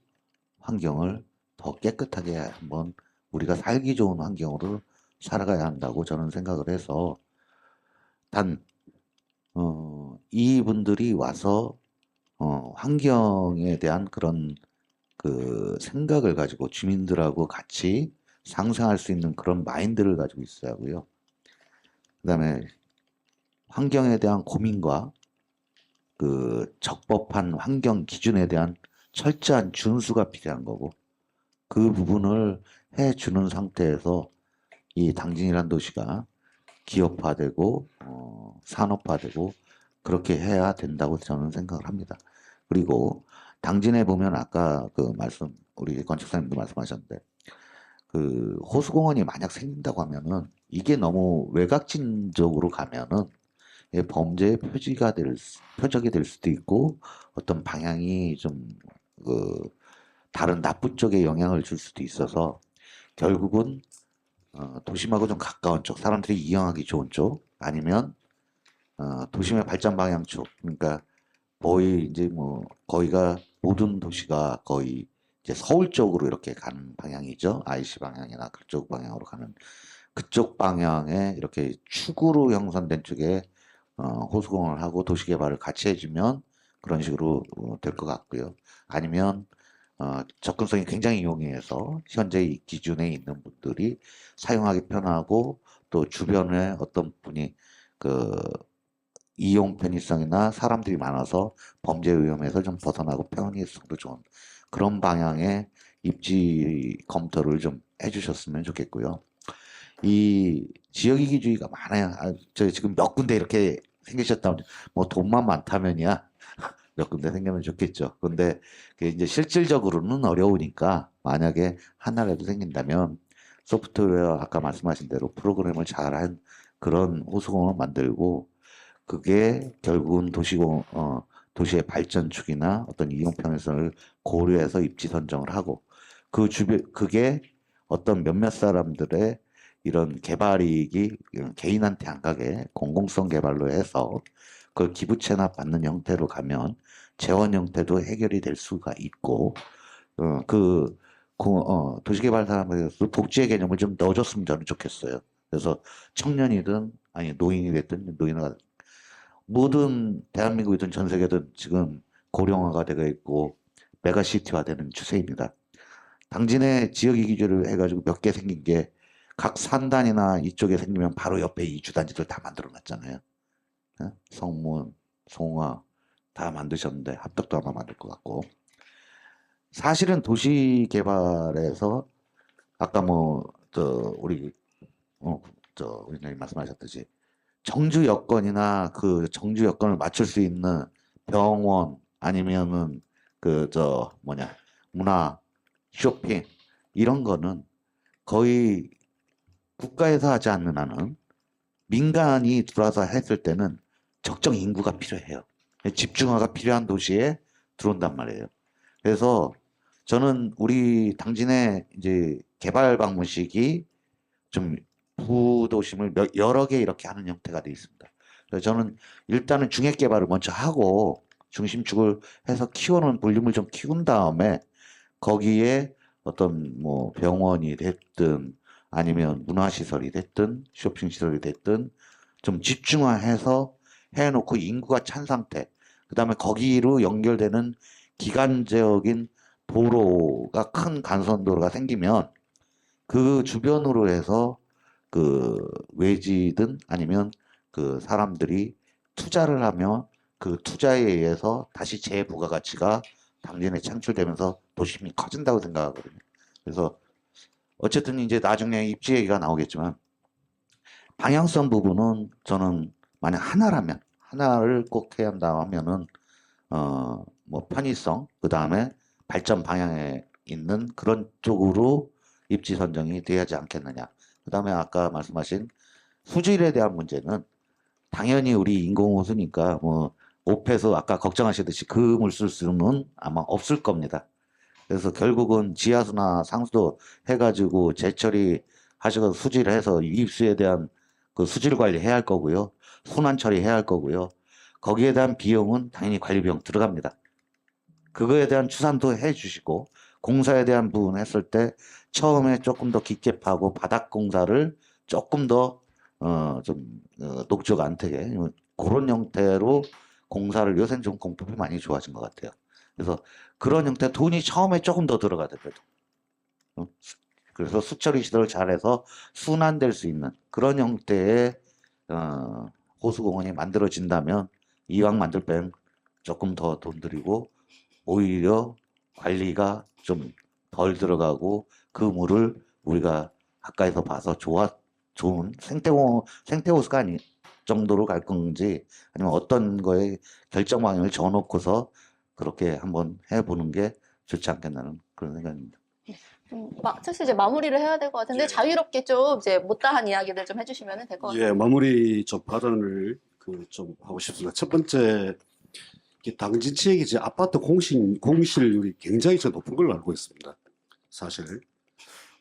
[SPEAKER 3] 환경을 더 깨끗하게 한번 우리가 살기 좋은 환경으로 살아가야 한다고 저는 생각을 해서 단 이분들이 와서 환경에 대한 그런 그 생각을 가지고 주민들하고 같이 상생할 수 있는 그런 마인드를 가지고 있어야 하고요. 그다음에 환경에 대한 고민과 그 적법한 환경 기준에 대한 철저한 준수가 필요한 거고, 그 부분을 해주는 상태에서 이 당진이란 도시가 기업화되고 산업화되고 그렇게 해야 된다고 저는 생각을 합니다. 그리고 당진에 보면 아까 그 말씀 우리 건축사님도 말씀하셨는데, 그 호수공원이 만약 생긴다고 하면은 이게 너무 외곽진적으로 가면은 이게 범죄의 표적이 될 수도 있고, 어떤 방향이 좀 그 다른 나쁜 쪽에 영향을 줄 수도 있어서, 결국은 도심하고 좀 가까운 쪽, 사람들이 이용하기 좋은 쪽, 아니면 도심의 발전 방향 쪽, 그러니까 거의 이제 뭐 거기가 모든 도시가 거의 이제 서울 쪽으로 이렇게 가는 방향이죠. IC 방향이나 그쪽 방향으로 가는, 그쪽 방향에 이렇게 축으로 형성된 쪽에 호수공원을 하고 도시개발을 같이 해주면 그런 식으로 될 것 같고요. 아니면 접근성이 굉장히 용이해서 현재 이 기준에 있는 분들이 사용하기 편하고, 또 주변에 어떤 분이 그 이용 편의성이나 사람들이 많아서 범죄 위험에서 좀 벗어나고 편의성도 좋은 그런 방향의 입지 검토를 좀 해주셨으면 좋겠고요. 이 지역이기주의가 많아요. 저 지금 몇 군데 이렇게 생기셨다면 뭐 돈만 많다면이야 몇 군데 생기면 좋겠죠. 근데 그게 이제 실질적으로는 어려우니까, 만약에 하나라도 생긴다면 소프트웨어 아까 말씀하신 대로 프로그램을 잘한 그런 호수공원을 만들고, 그게 결국은 도시의 발전축이나 어떤 이용 편의성을 고려해서 입지 선정을 하고, 그 그게 어떤 몇몇 사람들의 이런 개발 이익이 개인한테 안 가게 공공성 개발로 해서 그걸 기부 체납 받는 형태로 가면 재원 형태도 해결이 될 수가 있고, 도시개발 사람들에서 복지의 개념을 좀 넣어줬으면 저는 좋겠어요. 그래서 청년이든 아니 노인이 됐든 노인화가 모든 대한민국이든 전 세계든 지금 고령화가 되고 있고 메가시티화 되는 추세입니다. 당진의 지역이기주를 해가지고 몇 개 생긴 게, 각 산단이나 이쪽에 생기면 바로 옆에 이주단지들 다 만들어 놨잖아요. 성문, 송화 다 만드셨는데 합덕도 아마 만들 것 같고, 사실은 도시 개발에서 아까 우리 우리 말씀하셨듯이 정주 여건이나 그 정주 여건을 맞출 수 있는 병원, 아니면은 문화, 쇼핑 이런 거는 거의 국가에서 하지 않는 한은 민간이 들어와서 했을 때는 적정 인구가 필요해요. 집중화가 필요한 도시에 들어온단 말이에요. 그래서 저는 우리 당진의 이제 개발 방문식이 좀 부도심을 여러 개 이렇게 하는 형태가 되어 있습니다. 그래서 저는 일단은 중획 개발을 먼저 하고 중심축을 해서 키우는 볼륨을 좀 키운 다음에, 거기에 어떤 뭐 병원이 됐든 아니면 문화시설이 됐든 쇼핑시설이 됐든 좀 집중화해서 해놓고 인구가 찬 상태, 그 다음에 거기로 연결되는 기간적인 도로가, 큰 간선도로가 생기면 그 주변으로 해서 그 외지든 아니면 그 사람들이 투자를 하면 그 투자에 의해서 다시 재부가가치가 당진에 창출되면서 도심이 커진다고 생각하거든요. 그래서 어쨌든 이제 나중에 입지 얘기가 나오겠지만, 방향성 부분은 저는 만약 하나를 꼭 해야 한다 하면은 뭐 편의성, 그 다음에 발전 방향에 있는 그런 쪽으로 입지 선정이 돼야지 않겠느냐. 그 다음에 아까 말씀하신 수질에 대한 문제는 당연히 우리 인공호수니까 뭐 옵에서 아까 걱정하시듯이 그 물 쓸 수는 아마 없을 겁니다. 그래서 결국은 지하수나 상수도 해가지고 재처리 하시고 수질을 해서 입수에 대한 그 수질 관리 해야 할 거고요. 순환 처리해야 할 거고요. 거기에 대한 비용은 당연히 관리 비용 들어갑니다. 그거에 대한 추산도 해주시고, 공사에 대한 부분 했을 때 처음에 조금 더 깊게 파고 바닥 공사를 조금 더 녹조가 안 되게 그런 형태로 공사를, 요새는 좀 공법이 많이 좋아진 것 같아요. 그래서 그런 형태, 돈이 처음에 조금 더 들어가더라도 그래서 수처리 시설을 잘해서 순환될 수 있는 그런 형태의 호수공원이 만들어진다면 이왕 만들 바엔 조금 더 돈 들이고 오히려 관리가 좀 덜 들어가고 그 물을 우리가 가까이서 봐서 좋은 생태호수가 아닌 정도로 갈 건지 아니면 어떤 거에 결정 방향을 정해놓고서 그렇게 한번 해보는 게 좋지 않겠나는 그런 생각입니다.
[SPEAKER 1] 슬슬 이제 마무리를 해야 될 것 같은데
[SPEAKER 4] 예.
[SPEAKER 1] 자유롭게 좀 이제 못다한 이야기들 좀 해주시면 될 것 같아요.
[SPEAKER 4] 예, 마무리 좀 발언을 좀 하고 싶습니다. 첫 번째, 당진 지역이 이제 아파트 공실률이 굉장히 높은 걸로 알고 있습니다. 사실.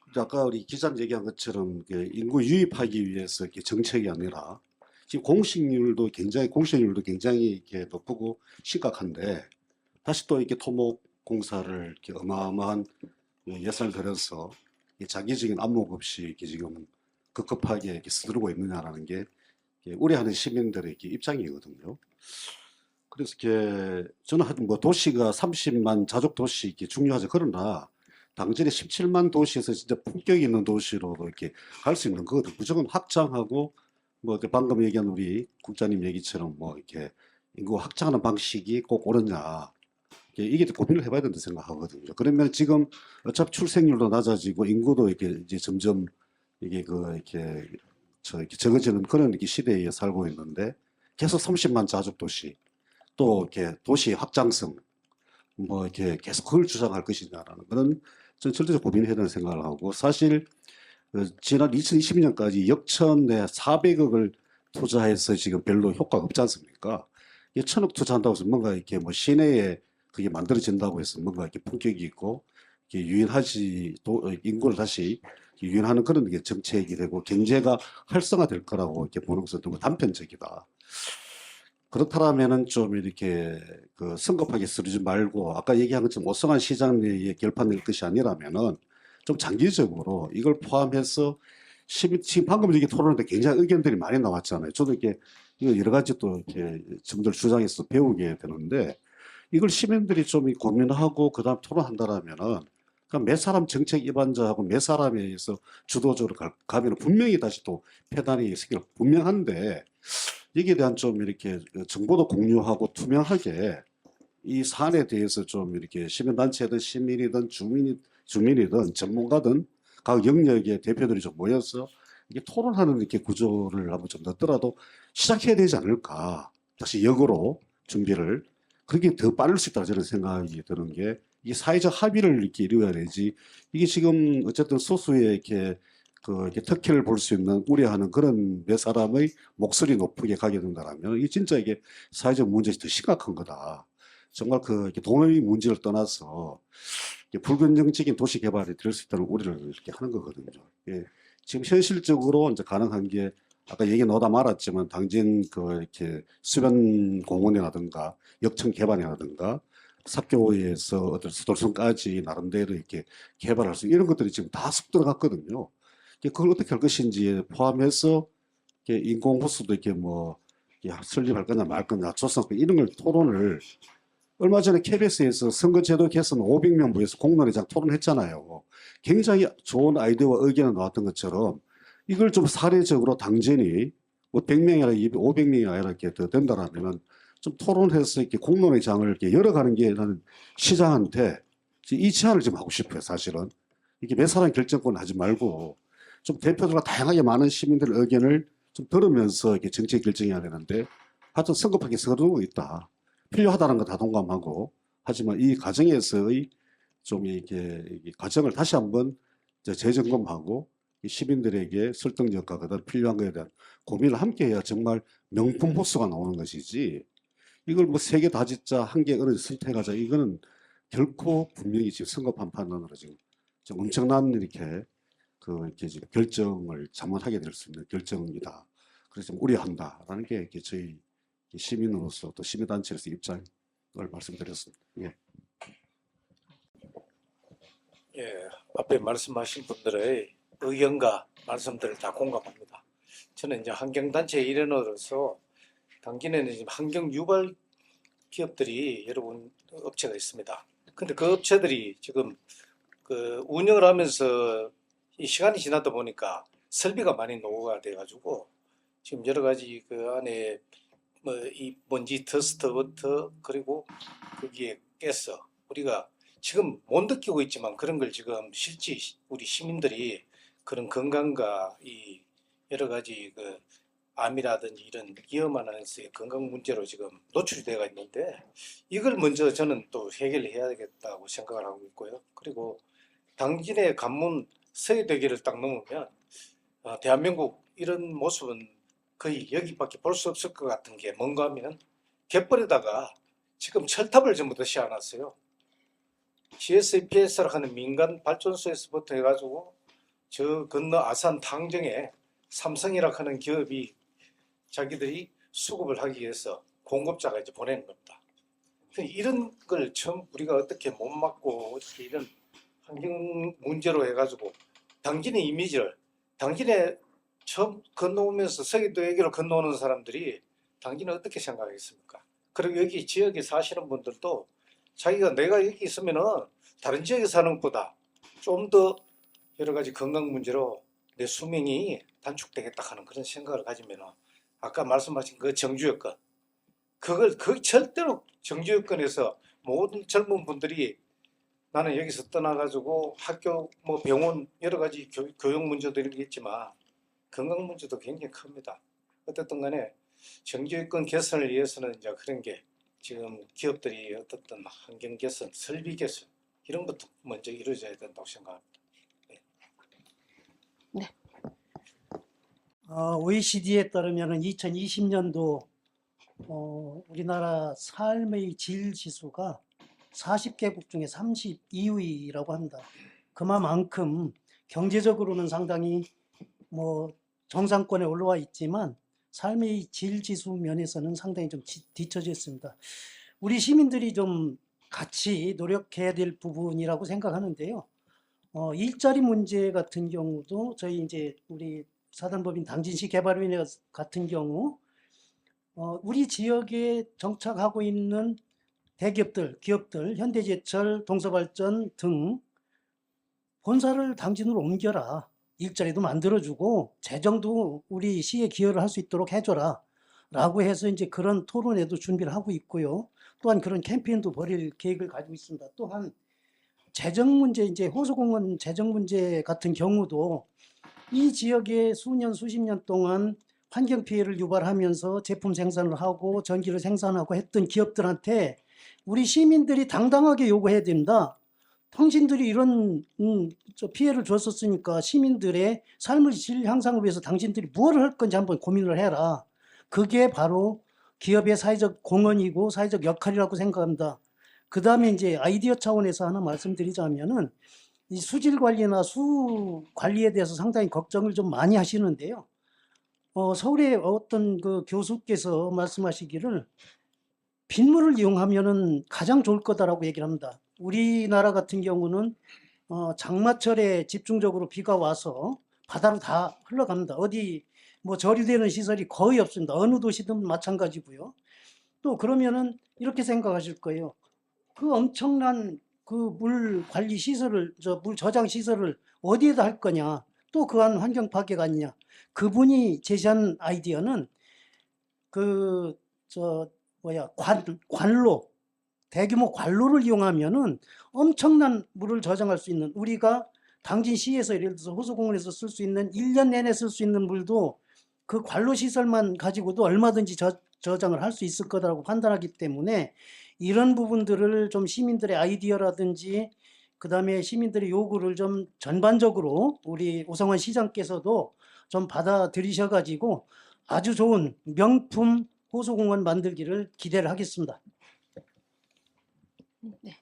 [SPEAKER 4] 근데 아까 우리 기자님 얘기한 것처럼 인구 유입하기 위해서 정책이 아니라 지금 공실률도 굉장히 이렇게 높고 심각한데 다시 또 이렇게 토목 공사를 이렇게 어마어마한 예산을 들여서 장기적인 안목 없이 이렇게 지금 급급하게 이렇게 서두르고 있느냐라는 게 우려하는 시민들의 입장이거든요. 그래서 저는 하여튼 뭐 도시가 30만 자족 도시 이렇게 중요하죠. 그러나 당진의 17만 도시에서 진짜 품격 있는 도시로 이렇게 갈 수 있는 거거든. 무조건 확장하고 뭐 방금 얘기한 우리 국장님 얘기처럼 뭐 이렇게 인구 확장하는 방식이 꼭 옳으냐. 이게 고민을 해봐야 된다 생각하거든요. 그러면 지금 어차피 출생률도 낮아지고 인구도 이렇게 이제 점점 이게 이렇게 적어지는 그런 시대에 살고 있는데 계속 30만 자족 도시 또 이렇게 도시 확장성 뭐 이렇게 계속 그걸 주장할 것이냐라는 그런 전 절대적 고민을 해야 된다는 생각을 하고 사실 지난 2020년까지 역천에 400억을 투자해서 지금 별로 효과가 없지 않습니까? 1,000억 투자한다고 해서 뭔가 이렇게 뭐 시내에 그게 만들어진다고 해서 뭔가 이렇게 품격이 있고 인구를 다시 유인하는 그런 게 정책이 되고 경제가 활성화될 거라고 이렇게 보는 것은 너무 단편적이다. 그렇다면은 좀 이렇게 성급하게 쓰지 말고 아까 얘기한 것처럼 오성환 시장의 결판낼 것이 아니라면은 좀 장기적으로 이걸 포함해서 지금 방금 이렇게 토론할 때 굉장히 의견들이 많이 나왔잖아요. 저도 이렇게 이거 여러 가지 또 이렇게 점들 주장해서 배우게 되는데 이걸 시민들이 좀 고민하고 그다음 토론한다라면은 그러니까 몇 사람 정책 입안자하고 몇 사람에 의해서 주도적으로 가면 분명히 다시 또 폐단이 생길 분명한데 여기에 대한 좀 이렇게 정보도 공유하고 투명하게 이 사안에 대해서 좀 이렇게 시민단체든 시민이든 주민이든 전문가든 각 영역의 대표들이 좀 모여서 이게 토론하는 이렇게 구조를 한번 좀 넣더라도 시작해야 되지 않을까. 다시 역으로 준비를. 그렇게 더 빠를 수 있다 저는 생각이 드는 게 이 사회적 합의를 이렇게 이루어야 되지. 이게 지금 어쨌든 소수의 이렇게 이렇게 특혜를 볼 수 있는 우려하는 그런 몇 사람의 목소리 높게 가게 된다면 이게 진짜 이게 사회적 문제가 더 심각한 거다. 정말 이렇게 돈의 문제를 떠나서 불균형적인 도시 개발이 될 수 있다는 우려를 이렇게 하는 거거든요. 예. 지금 현실적으로 이제 가능한 게 아까 얘기 나오다 말았지만 당진 이렇게 수변 공원이라든가 역청 개발이라든가 삽교에서 어떤 수도성까지 나름대로 이렇게 개발할 수 이런 것들이 지금 다 쑥 들어갔거든요. 그걸 어떻게 할 것인지에 포함해서 인공호수도 이렇게 뭐 설립할 거냐 말 거냐 조성 이런 걸 토론을 얼마 전에 KBS에서 선거제도 개선 500명 모여서 공론회장 토론했잖아요. 굉장히 좋은 아이디어와 의견이 나왔던 것처럼 이걸 좀 사례적으로 당진이 뭐 100명이 아니라 500명이 아니라 이렇게 더 된다라면은 좀 토론해서 이렇게 공론회장을 이렇게 열어가는 게 나는 시장한테 이 제안을 좀 하고 싶어요, 사실은. 이게 몇 사람 결정권 하지 말고 좀 대표들과 다양하게 많은 시민들의 의견을 좀 들으면서 이렇게 정책 결정해야 되는데 하여튼 성급하게 서두르고 있다. 필요하다는 거 다 동감하고 하지만 이 과정에서의 좀 이렇게 과정을 다시 한번 재점검하고 이 시민들에게 설득력과 그다음 필요한 것에 대한 고민을 함께 해야 정말 명품 호수가 나오는 것이지 이걸 뭐 세 개 다 짓자 한 개 어느 선택하자 이거는 결코 분명히 지금 선거판 판단으로 지금 엄청난 이렇게 이렇게 지금 결정을 잘못하게 될 수 있는 결정이다. 그래서 좀 우려한다라는 게 이렇게 저희 시민으로서 또 시민단체로서 입장을 말씀드렸습니다. 예.
[SPEAKER 7] 예, 앞에 말씀하신 분들의 의견과 말씀들을 다 공감합니다. 저는 이제 환경단체 일원으로서 당진에는 지금 환경 유발 기업들이 여러분 업체가 있습니다. 근데 그 업체들이 지금 운영을 하면서 이 시간이 지나다 보니까 설비가 많이 노후가 돼가지고 지금 여러 가지 그 안에 뭐 이 먼지 더스트부터 그리고 거기에 깨서 우리가 지금 못 느끼고 있지만 그런 걸 지금 실제 우리 시민들이 그런 건강과 이 여러 가지 그 암이라든지 이런 위험한 건강 문제로 지금 노출이 되어 있는데 이걸 먼저 저는 또 해결해야 되겠다고 생각을 하고 있고요. 그리고 당진의 관문 서해대교를 딱 넘으면 대한민국 이런 모습은 거의 여기밖에 볼 수 없을 것 같은 게 뭔가 하면 갯벌에다가 지금 철탑을 전부 다 씌워놨어요. GSPS라고 하는 민간 발전소에서부터 해가지고 저 건너 아산 탕정에 삼성이라고 하는 기업이 자기들이 수급을 하기 위해서 공급자가 이제 보내는 겁니다. 이런 걸 처음 우리가 어떻게 못 막고 어떻게 이런 환경 문제로 해가지고 당진의 이미지를 당진에 처음 건너오면서 서귀도에게로 건너오는 사람들이 당진을 어떻게 생각하겠습니까? 그리고 여기 지역에 사시는 분들도 자기가 내가 여기 있으면은 다른 지역에 사는 것보다 좀 더 여러 가지 건강 문제로 내 수명이 단축되겠다 하는 그런 생각을 가지면은 아까 말씀하신 그 정주 여건 그걸 절대로 정주 여건에서 모든 젊은 분들이 나는 여기서 떠나가지고 학교 뭐 병원 여러 가지 교육 문제도 이런 게 있지만 건강 문제도 굉장히 큽니다. 어쨌든 간에 정주 여건 개선을 위해서는 이제 그런 게 지금 기업들이 어떻든 환경 개선, 설비 개선 이런 것도 먼저 이루어져야 된다고 생각합니다.
[SPEAKER 2] OECD에 따르면 2020년도 우리나라 삶의 질 지수가 40개국 중에 32위라고 합니다. 그만큼 경제적으로는 상당히 뭐 정상권에 올라와 있지만 삶의 질 지수 면에서는 상당히 좀 뒤처져 있습니다. 우리 시민들이 좀 같이 노력해야 될 부분이라고 생각하는데요. 일자리 문제 같은 경우도 저희 이제 우리 사단법인 당진시 개발위원회 같은 경우 우리 지역에 정착하고 있는 대기업들, 기업들, 현대제철, 동서발전 등 본사를 당진으로 옮겨라. 일자리도 만들어주고 재정도 우리 시에 기여를 할 수 있도록 해줘라. 라고 해서 이제 그런 토론회도 준비를 하고 있고요. 또한 그런 캠페인도 벌일 계획을 가지고 있습니다. 또한 재정 문제, 이제 호수공원 재정 문제 같은 경우도 이 지역에 수십 년 동안 환경 피해를 유발하면서 제품 생산을 하고 전기를 생산하고 했던 기업들한테 우리 시민들이 당당하게 요구해야 된다. 당신들이 이런 피해를 줬었으니까 시민들의 삶의 질 향상을 위해서 당신들이 무엇을 할 건지 한번 고민을 해라. 그게 바로 기업의 사회적 공헌이고 사회적 역할이라고 생각합니다. 그 다음에 이제 아이디어 차원에서 하나 말씀드리자면은 이 수질 관리나 수 관리에 대해서 상당히 걱정을 좀 많이 하시는데요. 서울의 어떤 그 교수께서 말씀하시기를 빗물을 이용하면은 가장 좋을 거다라고 얘기를 합니다. 우리나라 같은 경우는 장마철에 집중적으로 비가 와서 바다로 다 흘러갑니다. 어디 뭐 절유되는 시설이 거의 없습니다. 어느 도시든 마찬가지고요. 또 그러면은 이렇게 생각하실 거예요. 그 엄청난 그 물 관리 시설을, 물 저장 시설을 어디에다 할 거냐. 또 그한 환경 파괴가 아니냐. 그분이 제시한 아이디어는 관로, 대규모 관로를 이용하면은 엄청난 물을 저장할 수 있는, 우리가 당진시에서 예를 들어서 호수공원에서 쓸 수 있는 1년 내내 쓸 수 있는 물도 그 관로 시설만 가지고도 얼마든지 저장을 할 수 있을 거라고 판단하기 때문에 이런 부분들을 좀 시민들의 아이디어라든지 그다음에 시민들의 요구를 좀 전반적으로 우리 오성환 시장께서도 좀 받아들이셔가지고 아주 좋은 명품 호수공원 만들기를 기대를 하겠습니다.
[SPEAKER 1] 네.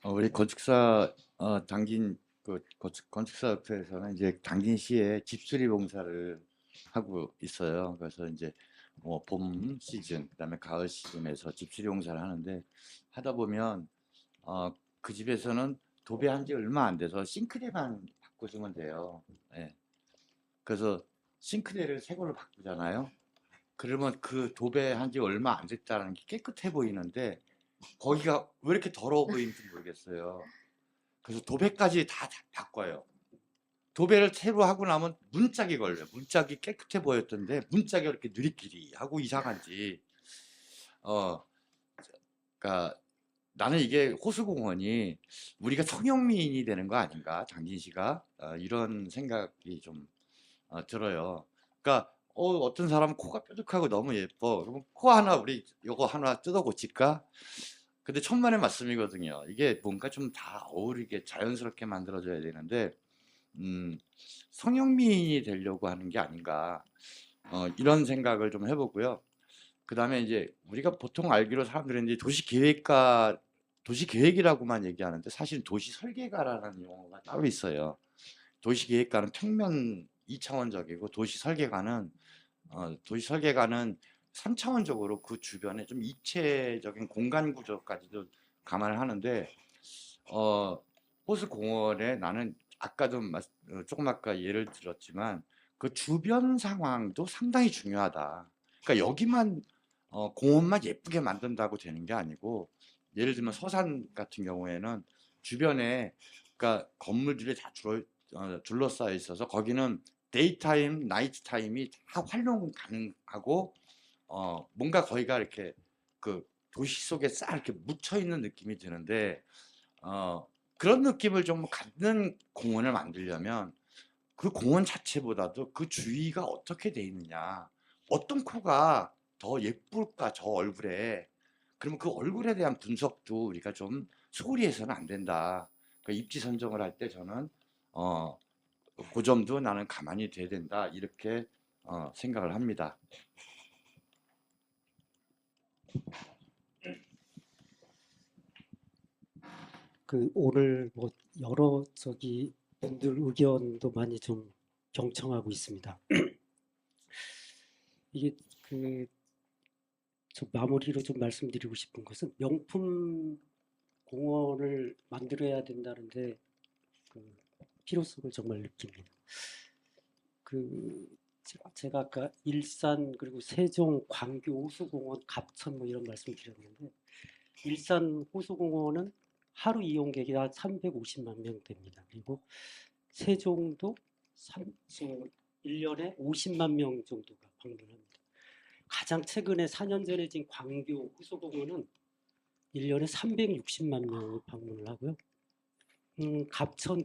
[SPEAKER 8] 우리 건축사 당진 건축사업소에서는 이제 당진시에 집수리 봉사를 하고 있어요. 그래서 이제 뭐 봄 시즌, 그다음에 가을 시즌에서 집수리 봉사를 하는데 하다 보면 그 집에서는 도배한 지 얼마 안 돼서 싱크대만 바꿔주면 돼요. 네. 그래서 싱크대를 새 걸로 바꾸잖아요. 그러면 그 도배한 지 얼마 안 됐다는 게 깨끗해 보이는데 거기가 왜 이렇게 더러워 보이는지 모르겠어요. 그래서 도배까지 다 바꿔요. 도배를 새로 하고 나면 문짝이 걸려요. 문짝이 깨끗해 보였던데 문짝이 이렇게 느리끼리하고 이상한지 그러니까 나는 이게 호수공원이 우리가 성형미인이 되는 거 아닌가, 장진시가 이런 생각이 좀 들어요. 그러니까 어떤 사람은 코가 뾰족하고 너무 예뻐. 그러면 코 하나 우리 요거 하나 뜯어 고칠까? 근데 천만의 말씀이거든요. 이게 뭔가 좀 다 어울리게 자연스럽게 만들어져야 되는데 성형미인이 되려고 하는 게 아닌가 이런 생각을 좀 해보고요. 그 다음에 이제 우리가 보통 알기로 사람들은 이제 도시계획이라고만 얘기하는데 사실 도시설계가라는 용어가 따로 있어요. 도시계획가는 평면 2차원적이고 도시설계가는 3차원적으로 그 주변에 좀 입체적인 공간 구조까지도 감안을 하는데 호수공원에 나는 아까도 조금 아까 예를 들었지만 그 주변 상황도 상당히 중요하다. 그러니까 여기만 공원만 예쁘게 만든다고 되는 게 아니고 예를 들면 서산 같은 경우에는 주변에 그러니까 건물들이 다 둘러싸여 있어서 거기는 데이타임, 나이트 타임이 다 활용 가능하고 뭔가 거기가 이렇게 그 도시 속에 싹 이렇게 묻혀 있는 느낌이 드는데 그런 느낌을 좀 갖는 공원을 만들려면 그 공원 자체보다도 그 주위가 어떻게 돼 있느냐, 어떤 코가 더 예쁠까 저 얼굴에. 그러면 그 얼굴에 대한 분석도 우리가 좀 소홀히 해서는 안 된다. 그 입지 선정을 할 때 저는 그 점도 나는 가만히 돼야 된다 이렇게 생각을 합니다.
[SPEAKER 9] 그 오늘 뭐 여러 분들 의견도 많이 좀 경청하고 있습니다. 이게 저 마무리로 좀 말씀드리고 싶은 것은 명품 공원을 만들어야 된다는데 그 필요성을 정말 느낍니다. 제가 아까 일산 그리고 세종, 광교 호수공원, 갑천 뭐 이런 말씀 드렸는데 일산 호수공원은 하루 이용객이 한 350만 명 됩니다. 그리고 세종도 1년에 50만 명 정도가 방문합니다. 가장 최근에 4년 전에 진 광교 호수공원은 1년에 360만 명이 방문을 하고요.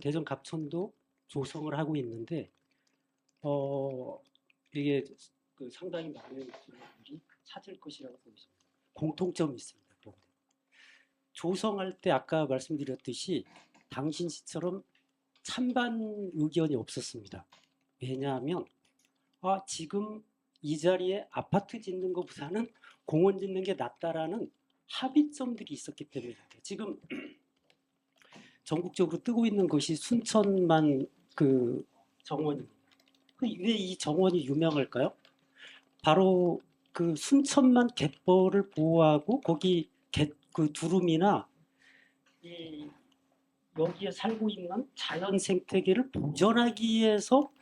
[SPEAKER 9] 대전 갑천도 조성을 하고 있는데 이게 상당히 많은 분들이 찾을 것이라고 보입니다. 공통점이 있습니다. 그런데 조성할 때 아까 말씀드렸듯이 당신시처럼 찬반 의견이 없었습니다. 왜냐하면 지금 이 자리에 아파트 짓는 것보다는 공원 짓는 게 낫다라는 합의점들이 있었기 때문입니다. 지금 전국적으로 뜨고 있는 것이 순천만 그 정원입니다. 왜 이 정원이 유명할까요? 바로 그 순천만 갯벌을 보호하고 거기 그 두루미나 여기에 살고 있는 자연 생태계를 보존하기 위해서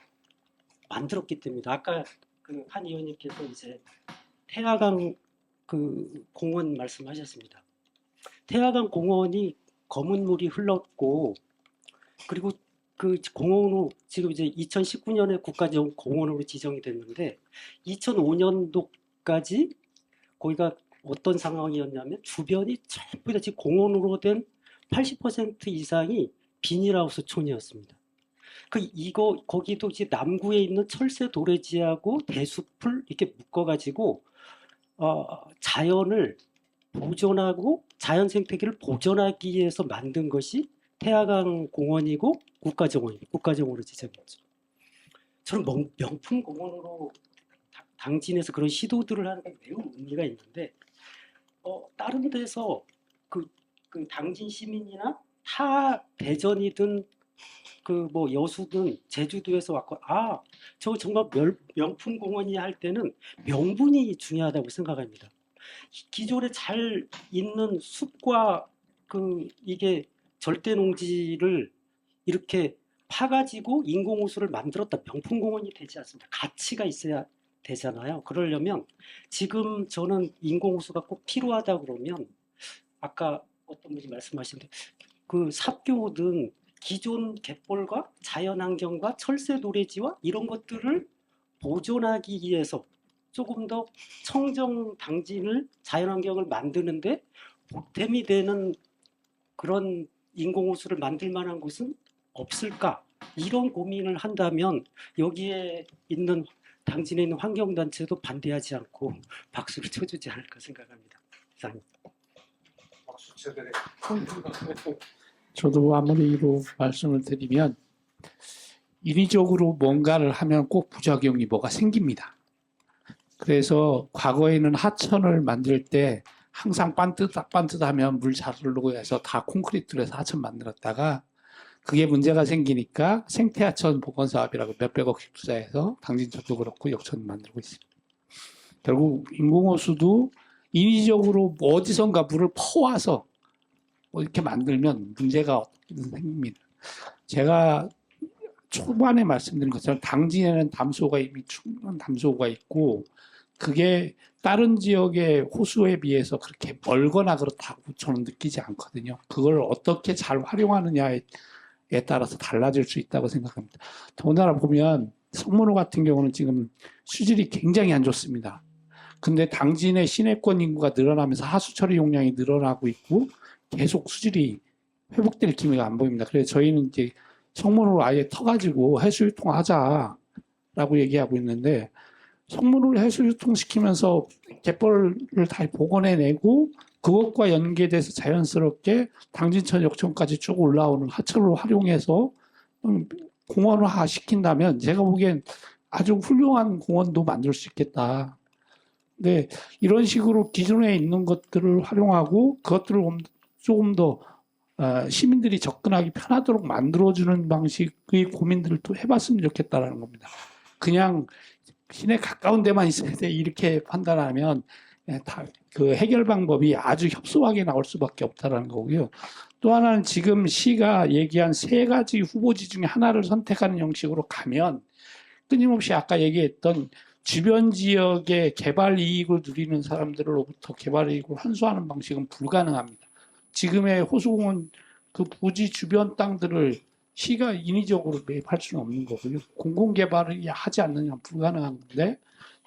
[SPEAKER 9] 만들었기 때문이다. 아까 한 의원님께서 이제 태화강 공원 말씀하셨습니다. 태화강 공원이 검은 물이 흘렀고 그리고 그 공원으로 지금 이제 2019년에 국가적 공원으로 지정이 됐는데 2005년도까지 거기가 어떤 상황이었냐면 주변이 전부 다 지금 공원으로 된 80% 이상이 비닐하우스촌이었습니다. 거기도 이제 남구에 있는 철새 도래지하고 대숲을 이렇게 묶어가지고 자연을 보존하고 자연 생태계를 보존하기 위해서 만든 것이 태화강 공원이고 국가정원으로 지정했죠. 저는 명품 공원으로 당진에서 그런 시도들을 하는 게 매우 의미가 있는데 다른 데서 그 당진 시민이나 타 대전이든 뭐 여수든 제주도에서 왔고 저거 정말 명품 공원이 할 때는 명분이 중요하다고 생각합니다. 기존에 잘 있는 숲과 이게 절대 농지를 이렇게 파가지고 인공호수를 만들었다 명품 공원이 되지 않습니다. 가치가 있어야 되잖아요. 그러려면 지금 저는 인공호수가 꼭 필요하다 그러면 아까 어떤 분이 말씀하신 그 삽교든 기존 갯벌과 자연환경과 철새 노래지와 이런 것들을 보존하기 위해서 조금 더 청정 당진을 자연환경을 만드는데 보탬이 되는 그런 인공호수를 만들 만한 곳은 없을까? 이런 고민을 한다면 여기에 있는 당진에 있는 환경단체도 반대하지 않고 박수를 쳐주지 않을까 생각합니다. 이상입니다.
[SPEAKER 7] 박수 쳐드려.
[SPEAKER 5] 저도 마무리로 말씀을 드리면 인위적으로 뭔가를 하면 꼭 부작용이 뭐가 생깁니다. 그래서 과거에는 하천을 만들 때 항상 반듯하면 물 잘 흐르고 해서 다 콘크리트로 해서 하천 만들었다가 그게 문제가 생기니까 생태하천 복원 사업이라고 몇백억씩 투자해서 당진천도 그렇고 역천 만들고 있습니다. 결국 인공호수도 인위적으로 어디선가 물을 퍼와서 뭐 이렇게 만들면 문제가 생깁니다. 제가 초반에 말씀드린 것처럼 당진에는 담수호가 이미 충분한 담수호가 있고 그게 다른 지역의 호수에 비해서 그렇게 멀거나 그렇다고 저는 느끼지 않거든요. 그걸 어떻게 잘 활용하느냐에 따라서 달라질 수 있다고 생각합니다. 더군다나 보면 성문호 같은 경우는 지금 수질이 굉장히 안 좋습니다. 근데 당진의 시내권 인구가 늘어나면서 하수 처리 용량이 늘어나고 있고 계속 수질이 회복될 기미가 안 보입니다. 그래서 저희는 이제 성문호를 아예 터가지고 해수 유통하자라고 얘기하고 있는데 성문호를 해수 유통시키면서 갯벌을 다 복원해내고 그것과 연계돼서 자연스럽게 당진천 역천까지 쭉 올라오는 하천을 활용해서 공원화 시킨다면 제가 보기엔 아주 훌륭한 공원도 만들 수 있겠다. 근데 이런 식으로 기존에 있는 것들을 활용하고 그것들을 조금 더 시민들이 접근하기 편하도록 만들어주는 방식의 고민들을 또 해봤으면 좋겠다라는 겁니다. 그냥 시내 가까운 데만 있어야 돼 이렇게 판단하면 그 해결 방법이 아주 협소하게 나올 수밖에 없다라는 거고요. 또 하나는 지금 시가 얘기한 3가지 후보지 중에 하나를 선택하는 형식으로 가면 끊임없이 아까 얘기했던 주변 지역의 개발 이익을 누리는 사람들로부터 개발 이익을 환수하는 방식은 불가능합니다. 지금의 호수공원 그 부지 주변 땅들을 시가 인위적으로 매입할 수는 없는 거고요. 공공개발을 하지 않느냐 불가능한 건데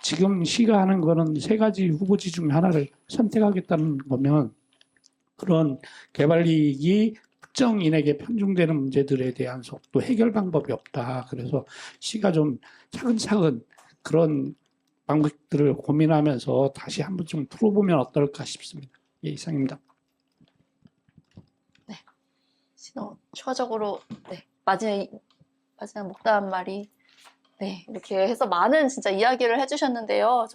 [SPEAKER 5] 지금 시가 하는 거는 3가지 후보지 중에 하나를 선택하겠다는 거면 그런 개발 이익이 특정인에게 편중되는 문제들에 대한 또 해결 방법이 없다. 그래서 시가 좀 차근차근 그런 방법들을 고민하면서 다시 한번 좀 풀어보면 어떨까 싶습니다. 예, 이상입니다.
[SPEAKER 1] 네. 추가적으로 네, 마지막 목담 말이 네, 이렇게 해서 많은 진짜 이야기를 해주셨는데요.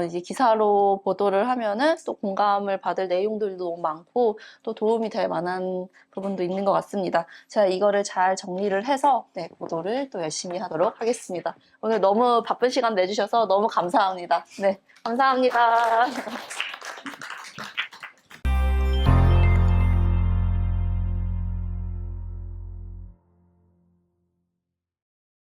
[SPEAKER 1] 이제 기사로 보도를 하면은 또 공감을 받을 내용들도 너무 많고 또 도움이 될 만한 부분도 있는 것 같습니다. 제가 이거를 잘 정리를 해서 네, 보도를 또 열심히 하도록 하겠습니다. 오늘 너무 바쁜 시간 내주셔서 너무 감사합니다. 네, 감사합니다.